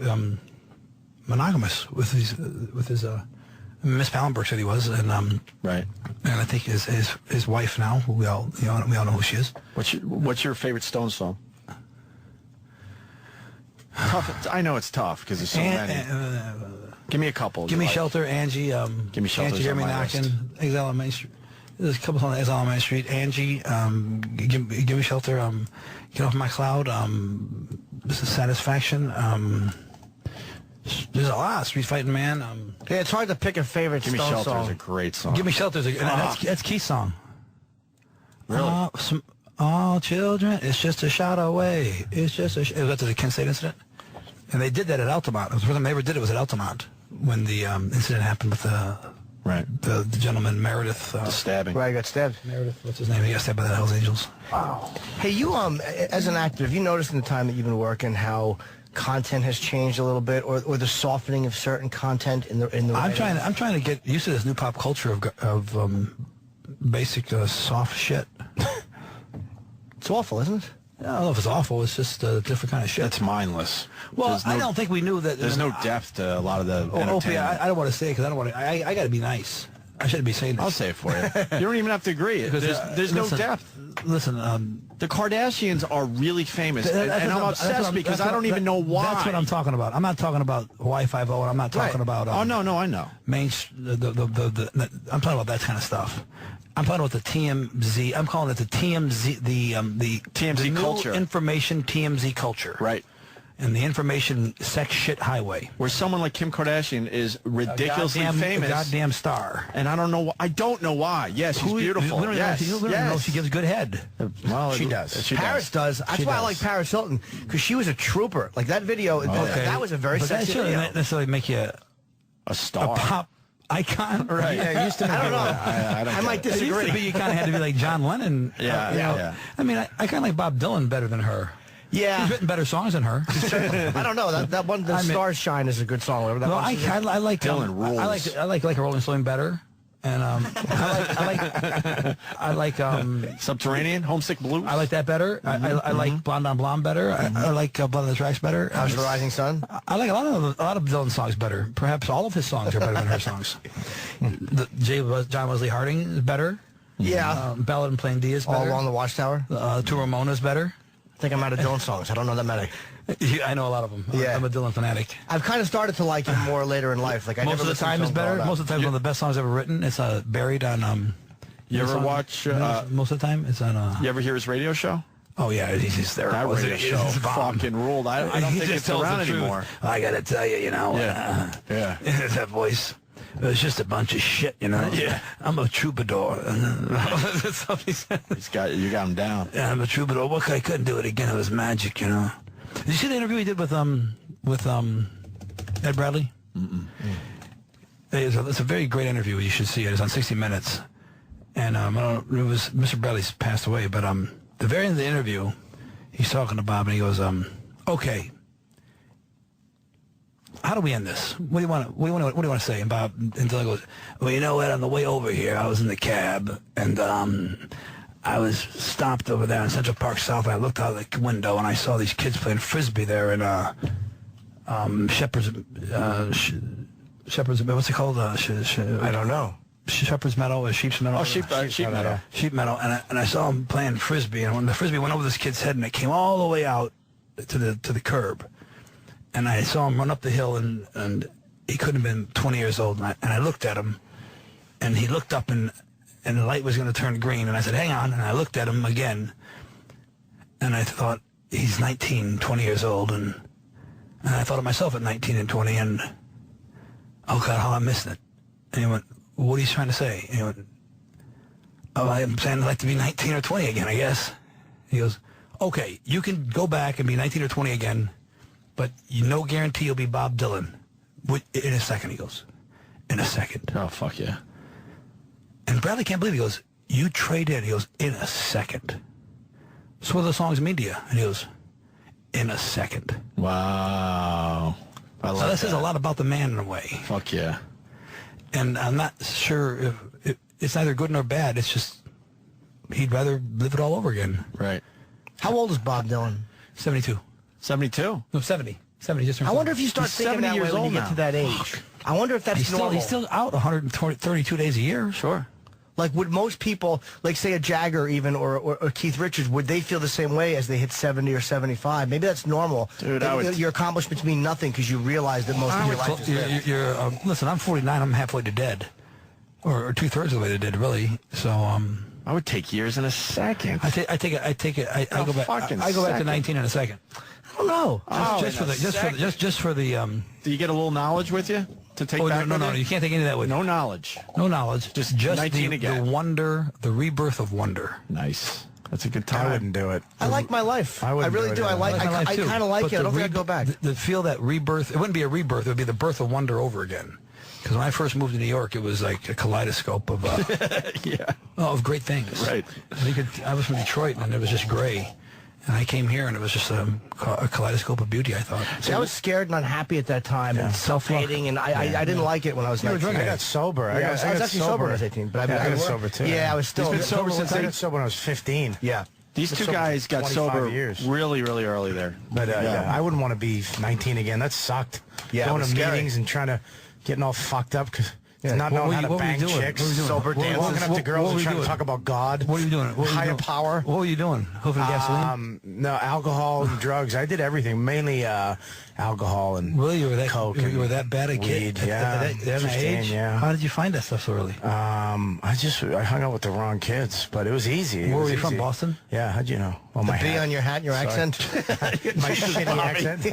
monogamous with his Miss Pallenberg said he was, and right. And I think his wife now, we all know who she is. What's your favorite Stones song? Tough. I know it's tough because there's so many. Give me a couple. Give Me Shelter, Angie. Give Me Shelter. Can't You Hear Me Knocking? Exile on Main Street. There's a couple songs on Exile on Main Street. Angie. Give Me Shelter. Get Off My Cloud. This is Satisfaction. There's a lot. Street Fighting Man. Yeah, it's hard to pick a favorite Give Me Stone Shelter song. is a great song. Give Me Shelter is that's Keith's song. Really? All children, it's just a shot away. It's just it was after the Kent State incident. And they did that at Altamont. It was the first time they ever did it was at Altamont when the incident happened with the gentleman, Meredith. The stabbing. Right, he got stabbed. Meredith, what's his name? He got stabbed by the Hells Angels. Wow. Hey, you as an actor, have you noticed in the time that you've been working how content has changed a little bit, or the softening of certain content in the? I'm trying to get used to this new pop culture of basic soft shit. It's awful, isn't it? I don't know if it's awful. It's just a different kind of shit. It's mindless. Well, I don't think we knew that. There's no depth to a lot of the entertainment. Opie, I don't want to say it because I don't want to. I got to be nice. I shouldn't be saying this. I'll say it for you. You don't even have to agree. There's no depth. Listen, the Kardashians are really famous, and I'm obsessed because I don't even know why. That's what I'm talking about. I'm not talking about Hawaii 5-0, and I'm not talking about. Oh no, I know. I'm talking about that kind of stuff. I'm talking about the TMZ. I'm calling it the TMZ, the TMZ culture, information TMZ culture, right? And the information sex shit highway, where someone like Kim Kardashian is ridiculously famous, a goddamn star, and I don't know. I don't know why. Yes, she's beautiful. We don't even know if she gives good head. Well, she does. Paris does. That's why I like Paris Hilton, because she was a trooper. Like that video, that was a very sexy video. That necessarily make you a star, icon. Right. Yeah, it used to be. I don't know. I might It used to disagree. be you kind of had to be like John Lennon. Yeah, you know. yeah. I mean, I kind of like Bob Dylan better than her. Yeah. He's written better songs than her. I don't know. That one, The Stars Shine, is a good song. Whatever that Well, one is. I like Dylan rules. I like Rolling Stone better. And I like Subterranean, Homesick Blues. I like that better. I like Blonde on Blonde better. I like Blood on the Tracks better. House of the Rising Sun. I like a lot of Dylan songs better. Perhaps all of his songs are better than her songs. John Wesley Harding is better. Yeah. Ballad in Plain D is better. All Along the Watchtower. To Ramona is better. I think I'm out of Dylan songs. I don't know that many. I know a lot of them. Yeah. I'm a Dylan fanatic. I've kind of started to like him more later in life. Like I Most never of the listened time to is him better. growing up. Most of the time, one of the best songs ever written. It's buried on. You ever watch? most of the time, it's on. You ever hear his radio show? Oh yeah, he's there. That radio show fucking ruled. I don't He think just it's tells around the truth. anymore. I gotta tell you, Yeah. that voice. It was just a bunch of shit, Yeah. I'm a troubadour. That's what he said. You got him down. Yeah, I'm a troubadour. What? I couldn't do it again. It was magic, Did you see the interview he did with Ed Bradley? It's a very great interview. You should see it. It's on 60 Minutes. And it was Mr. Bradley's passed away, but the very end of the interview, he's talking to Bob, and he goes, "Okay, how do we end this? What do you want to say?" And Bob and Dylan goes, "Well, you know what? On the way over here, I was in the cab, and I was stopped over there in Central Park South. And I looked out the window, and I saw these kids playing frisbee there in Shepherd's. What's it called? I don't know. Shepherd's Meadow or Sheep's Meadow? Oh, Sheep Meadow. Sheep Meadow, and I saw him playing frisbee, and when the frisbee went over this kid's head, and it came all the way out to the curb, and I saw him run up the hill, and he couldn't have been 20 years old, and I looked at him, and he looked up, and the light was going to turn green, and I said, hang on, and I looked at him again, and I thought, he's 19, 20 years old, and I thought of myself at 19 and 20, and oh God, how I'm missing it. And he went, what are you trying to say? And he went, oh, I'm saying I'd like to be 19 or 20 again, I guess. He goes, okay, you can go back and be 19 or 20 again, but no guarantee you'll be Bob Dylan. In a second, he goes. In a second. Oh, fuck yeah. And Bradley can't believe it. He goes, you trade in. He goes, in a second. So what do the songs mean to you? And he goes, in a second. Wow. I love that says a lot about the man in a way. Fuck yeah. And I'm not sure if it's neither good nor bad. It's just he'd rather live it all over again. Right. How old is Bob Dylan? 72. 72? No, 70. 70. Just I wonder if you start He's thinking 70 that way years when you old get now. to that age. I wonder if that's normal. He's still out 132 days a year. Sure. Like, would most people, like, say a Jagger even, or Keith Richards, would they feel the same way as they hit 70 or 75? Maybe that's normal. Dude, Your accomplishments mean nothing because you realize that most of your life is lived. Listen, I'm 49. I'm halfway to dead. Or 2/3 of the way to dead, really. So, I would take years in a second. I take it. I go back. I go back to 19 in a second. I don't know. Just for the. Do you get a little knowledge with you to take Oh back? no! with You can't take any of that with No knowledge. No knowledge. Just 19 the again. wonder, the rebirth of wonder. Nice. That's a good time. I wouldn't do it. I like my life. I wouldn't really do do. it I either. I kind of like it. I don't think I'd go back. The feel that rebirth. It wouldn't be a rebirth. It would be the birth of wonder over again. Because when I first moved to New York, it was like a kaleidoscope of of great things. Right. I was from Detroit, and it was just gray. And I came here, and it was just a kaleidoscope of beauty, I thought. See, I was scared and unhappy at that time, and self-hating, and I didn't like it when I was 19. I got sober. I was actually sober when I was 18. But I got sober too. Yeah, I was still. He's been sober since I got sober when I was 15. Yeah. These two guys got 25 sober years. really, really early there. But I wouldn't want to be 19 again. That sucked. Yeah, it going was to scary. meetings and getting all fucked up because not knowing how to what were you bang doing? chicks. What were you doing? Sober dancing. Walking up to girls and trying to talk about God. What were you doing? Higher power. What were you doing? Hoofing gasoline? No, alcohol and drugs. I did everything, mainly alcohol and Really, you were that coke. You were that bad a kid? Weed, yeah. At that 15, age? yeah. How did you find that stuff so early? I hung out with the wrong kids, but it was easy. Where were you from? Boston? Yeah, how'd you know? Well, The my B hat. on your hat and your accent. My shitty accent.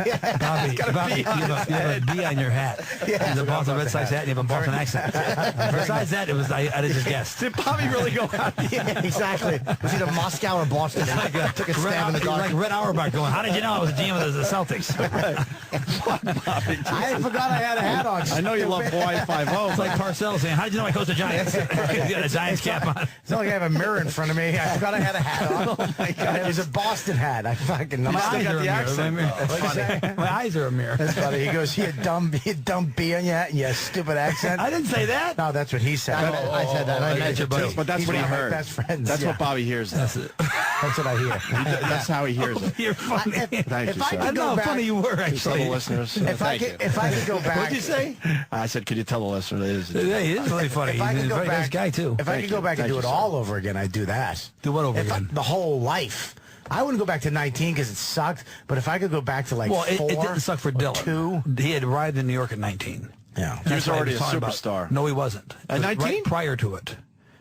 Bobby, you have a B on your hat. Yeah. The Boston Red Sox hat, and you have a Boston accent. Besides that, I just guessed. Did Bobby really go out? Yeah, exactly. It was either Moscow or Boston. Took a stab in the dark. Like Red Auerbach going, how did you know I was the GM of the Celtics? I forgot I had a hat on. I know you love Hawaii 5-0. It's like Parcells saying, "How did you know I coach the Giants?" He's got a Giants cap on. It's not like I have a mirror in front of me. I forgot I had a hat on. Oh my God. It was a Boston hat. I fucking. My I eyes got are a the mirror. accent. That's funny. My eyes are a mirror. That's funny. He goes, "You dumb B on your hat and you stupid accent." I didn't say that. No, that's what he said. I said that. I That's your buddy. But that's He's what he one of my heard. best friends. That's Yeah. what Bobby hears. That's it. That's what I hear. That's how he hears it. You're funny. Thank if you, I sir. could I know go how back- funny you were, Just tell the actually. listeners. If I could go back. What'd you say? I said, could you tell the listener? It is. Yeah, he is really funny. If I He's could a go very nice back, guy, too. If I could go back and do it all over again, I'd do that. Do what over again? The whole life. I wouldn't go back to 19 because it sucked. But if I could go back to like Well, 4, it didn't suck for or Dylan. 2. He had arrived in New York at 19. Yeah. He was That's what already I a talking about. superstar. No, he wasn't. At It was 19? Right prior to it.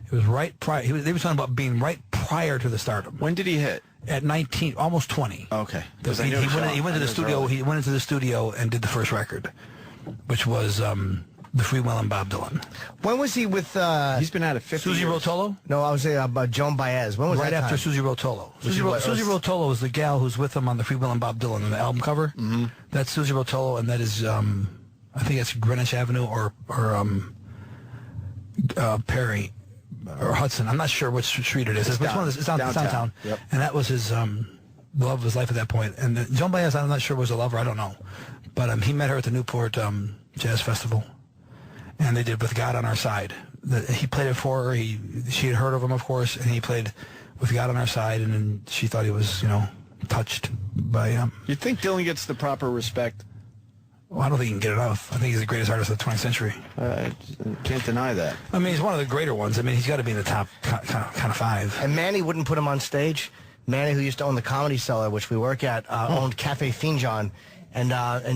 It was right prior. They were talking about being right prior to the stardom. When did he hit? At 19, almost 20. Okay. Because I he knew it was went early. into I the knew it was studio. early. He went into the studio and did the first record, which was the Free Will and Bob Dylan. When was he with? He's been at it 50 Susie years. Rotolo. No, I was saying about Joan Baez. When was Right that after time? Susie Rotolo. Susie what- Rotolo was the gal who's with him on the Free Will and Bob Dylan on the album cover. Mm-hmm. That's Susie Rotolo, and that is I think it's Greenwich Avenue or Perry or Hudson. I'm not sure which street it is. It's one of the, it's downtown. Yep. And that was his the love of his life at that point. And Joan Baez, I'm not sure was a lover. I don't know, but he met her at the Newport Jazz Festival, and they did With God on Our Side. He played it for her. She had heard of him, of course, and he played With God on Our Side, and then she thought he was, touched by him. You think Dylan gets the proper respect? Well, I don't think he can get enough. I think he's the greatest artist of the 20th century. Can't deny that. I mean, he's one of the greater ones. I mean, he's got to be in the top kind of 5. And Manny wouldn't put him on stage. Manny, who used to own the Comedy Cellar, which we work at, owned Cafe Finjan, and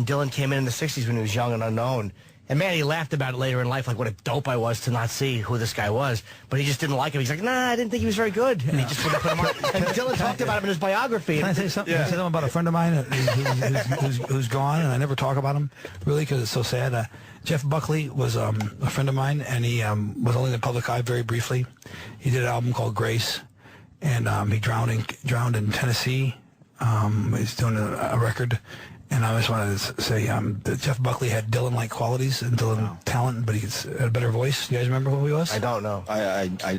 Dylan came in the 60s when he was young and unknown. And Manny laughed about it later in life, like what a dope I was to not see who this guy was. But he just didn't like him. He's like, nah, I didn't think he was very good. And he just wouldn't put him on. And Dylan talked about him in his biography. Can I say something? Can I say something about a friend of mine who's gone, and I never talk about him, really, because it's so sad. Jeff Buckley was a friend of mine, and he was only in the public eye very briefly. He did an album called Grace, and he drowned in Tennessee. He's doing a record. And I just wanted to say that Jeff Buckley had Dylan-like qualities and Dylan talent, but he had a better voice. You guys remember who he was? I don't know.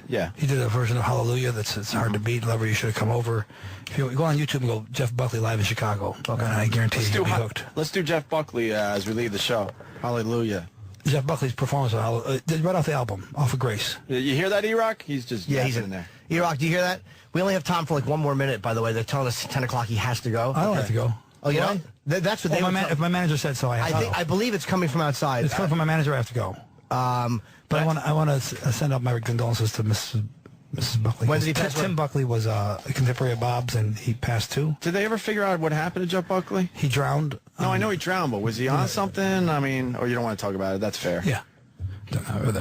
Yeah. He did a version of Hallelujah it's hard to beat. Lover, you should have come over. If you go on YouTube and go Jeff Buckley live in Chicago, and I guarantee you'll be hooked. Let's do Jeff Buckley as we leave the show. Hallelujah. Jeff Buckley's performance right off the album, off of Grace. You hear that, E-Rock? He's just He's in there. E-Rock, do you hear that? We only have time for like one more minute, by the way. They're telling us 10 o'clock he has to go. I don't have to go. Oh, you know? That's what they would if my manager said so, I have to go. I believe it's coming from outside. It's coming from my manager, I have to go. But I want to send out my condolences to Mrs. Buckley. When did he pass away? Tim Buckley was a contemporary of Bob's, and he passed too. Did they ever figure out what happened to Jeff Buckley? He drowned. No, I know he drowned, but was he on something? I mean, or you don't want to talk about it? That's fair. Yeah.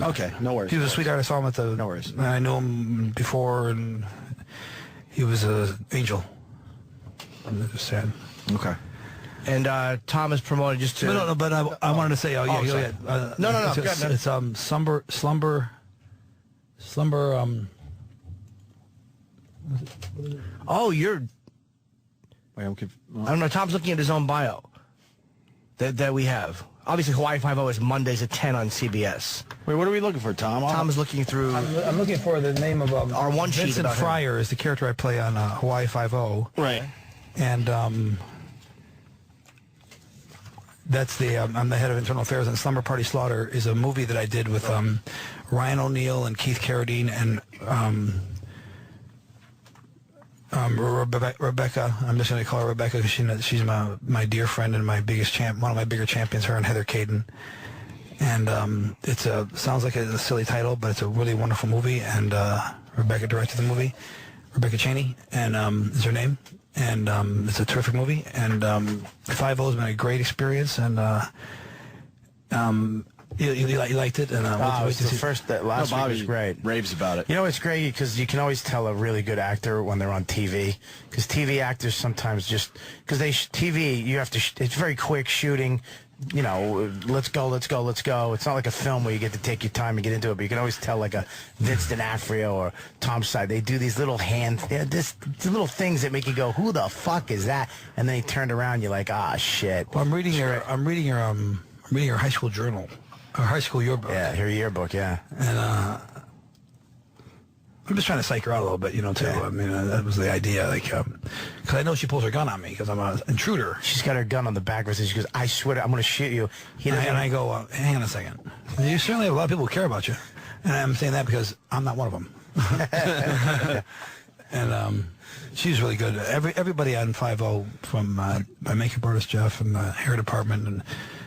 Okay, no worries. He was a sweetheart. I saw him at the... No worries. I knew him before, and he was an angel. It was sad. Okay. And Tom is promoted just to... But I wanted to say... No. It's slumber... Oh, you're... Wait, I'm I don't know. Tom's looking at his own bio that we have. Obviously, Hawaii 5-0 is Mondays at 10 on CBS. Wait, what are we looking for, Tom? Tom is looking through... I'm looking for the name of... Our one sheet Vincent about him. Fryer is the character I play on Hawaii 5-0. Right. And that's I'm the head of internal affairs, and Slumber Party Slaughter is a movie that I did with Ryan O'Neal and Keith Carradine and Rebecca. I'm just going to call her Rebecca because she's my dear friend and my biggest one of my bigger champions, her and Heather Caden. And sounds like a silly title, but it's a really wonderful movie, and Rebecca directed the movie. Rebecca Cheney, and is her name. And it's a terrific movie, and 5-0 has been a great experience, and you liked it, and last week was great. Raves about it. You know, it's great because you can always tell a really good actor when they're on TV, because TV actors sometimes just because TV you have to it's very quick shooting, you know, let's go. It's not like a film where you get to take your time and get into it, but you can always tell like a Vince D'Onofrio or Tom Side. They do these little these little things that make you go, who the fuck is that? And then he turned around, you're like, ah, shit. Well, I'm reading your high school journal, or high school yearbook. Yeah, your yearbook, yeah. And I'm just trying to psych her out a little bit, too. Yeah. I mean, that was the idea, because I know she pulls her gun on me because I'm an intruder. She's got her gun on the back of her. She goes, I swear, I'm going to shoot you. And I go, hang on a second. You certainly have a lot of people who care about you. And I'm saying that because I'm not one of them. And she's really good. Everybody on 5-0 from my makeup artist, Jeff, and the hair department, and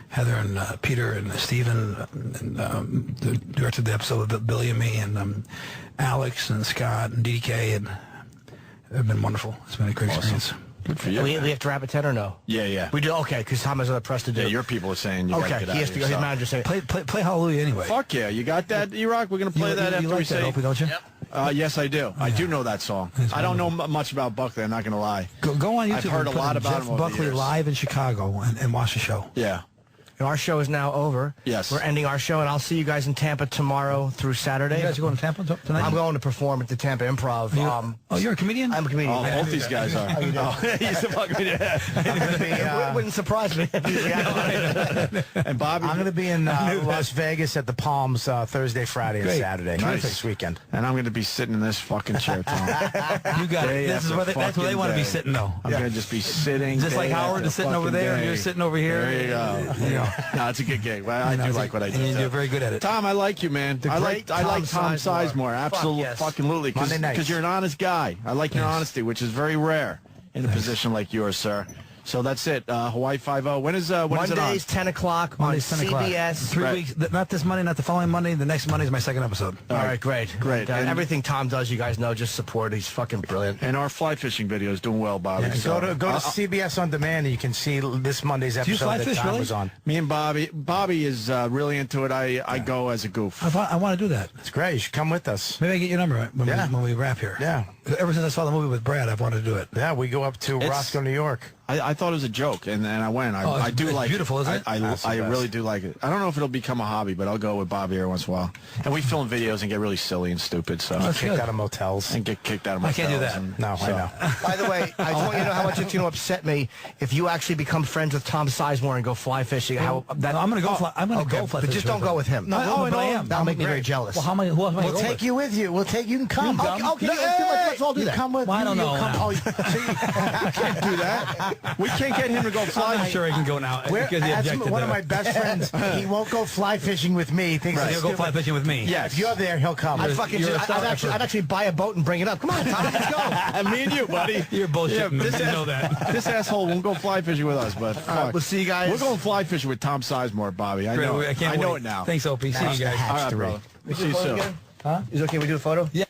Heather and Peter and Steven, and the director of the episode with Billy and me, and Alex and Scott and DDK, and it's been wonderful. It's been a great experience. Good for you. We have to wrap at 10 or no? Yeah. We do? Okay, because Tom has other press to do. Yeah, your people are saying you okay, got to get out he has to go. His manager saying, play Hallelujah anyway. Fuck yeah, you got that, E-Rock? We're going to play that after we say... Opie, don't you? Yep. Yes, I do. I do know that song. I don't know much about Buckley, I'm not going to lie. Go on YouTube. I've heard a lot about him over Buckley the years. live in Chicago and watch the show. Yeah. And our show is now over. Yes. We're ending our show, and I'll see you guys in Tampa tomorrow through Saturday. You guys are going to Tampa tonight? I'm going to perform at the Tampa Improv. You're a comedian? I'm a comedian. Oh, both these guys are. How you doing? He's a fucking It wouldn't surprise me. And Bobby, I'm going to be in Las Vegas at the Palms Thursday, Friday, and Saturday. Nice. This weekend. And I'm going to be sitting in this fucking chair, Tom. You got it. That's where they want to be sitting, though. I'm going to just be sitting. Just like Howard is sitting over there, and you're sitting over here. There you go. No, it's a good gig. Well, I do like what I do. And you're very good at it. Tom, I like you, man. I like Tom Sizemore. Absolutely. Because you're an honest guy. I like your honesty, which is very rare in a position like yours, sir. So that's it. Hawaii 5-0. When is it on? Mondays, 10 o'clock on CBS. 3 weeks. Not this Monday, not the following Monday. The next Monday is my second episode. All right, great. And everything Tom does, you guys know, just support. He's fucking brilliant. And our fly fishing video is doing well, Bobby. Yeah, so go to CBS On Demand, and you can see this Monday's episode that Tom was on. Me and Bobby is really into it. I go as a goof. I want to do that. It's great. You should come with us. Maybe I get your number when we wrap here. Yeah. Ever since I saw the movie with Brad, I've wanted to do it. Yeah, we go up to Roscoe, New York. I thought it was a joke, and I went. I do like beautiful, it. Isn't it? I really do like it. I don't know if it'll become a hobby, but I'll go with Bobby every once in a while. And we film videos and get really silly and stupid. So get kicked out of motels. And get kicked out of motels. I can't do that. I know. By the way, I just want you to know how much it's going to upset me if you actually become friends with Tom Sizemore and go fly fishing. I'm going to go fly. I'm going to go fly but just don't go with him. No, but I am. That'll make me very jealous. Well, who else am I We'll take you with you. You can come. Okay, let's all do that. Come with I don't know. You can't do that. We can't get him to go fly. I'm sure I can go now. One of my best friends, he won't go fly fishing with me. He thinks he'll go fly fishing with me. Yeah, if you're there, he'll come. I'd actually buy a boat and bring it up. Come on, Tom, let's go. Me and you, buddy. You're bullshitting. You know that. This asshole won't go fly fishing with us, but we'll see you guys. We're going fly fishing with Tom Sizemore, Bobby. I know. I know it now. Thanks, Opie. See you guys. All right, brother. See you soon. Huh? Is it okay we do a photo? Yeah.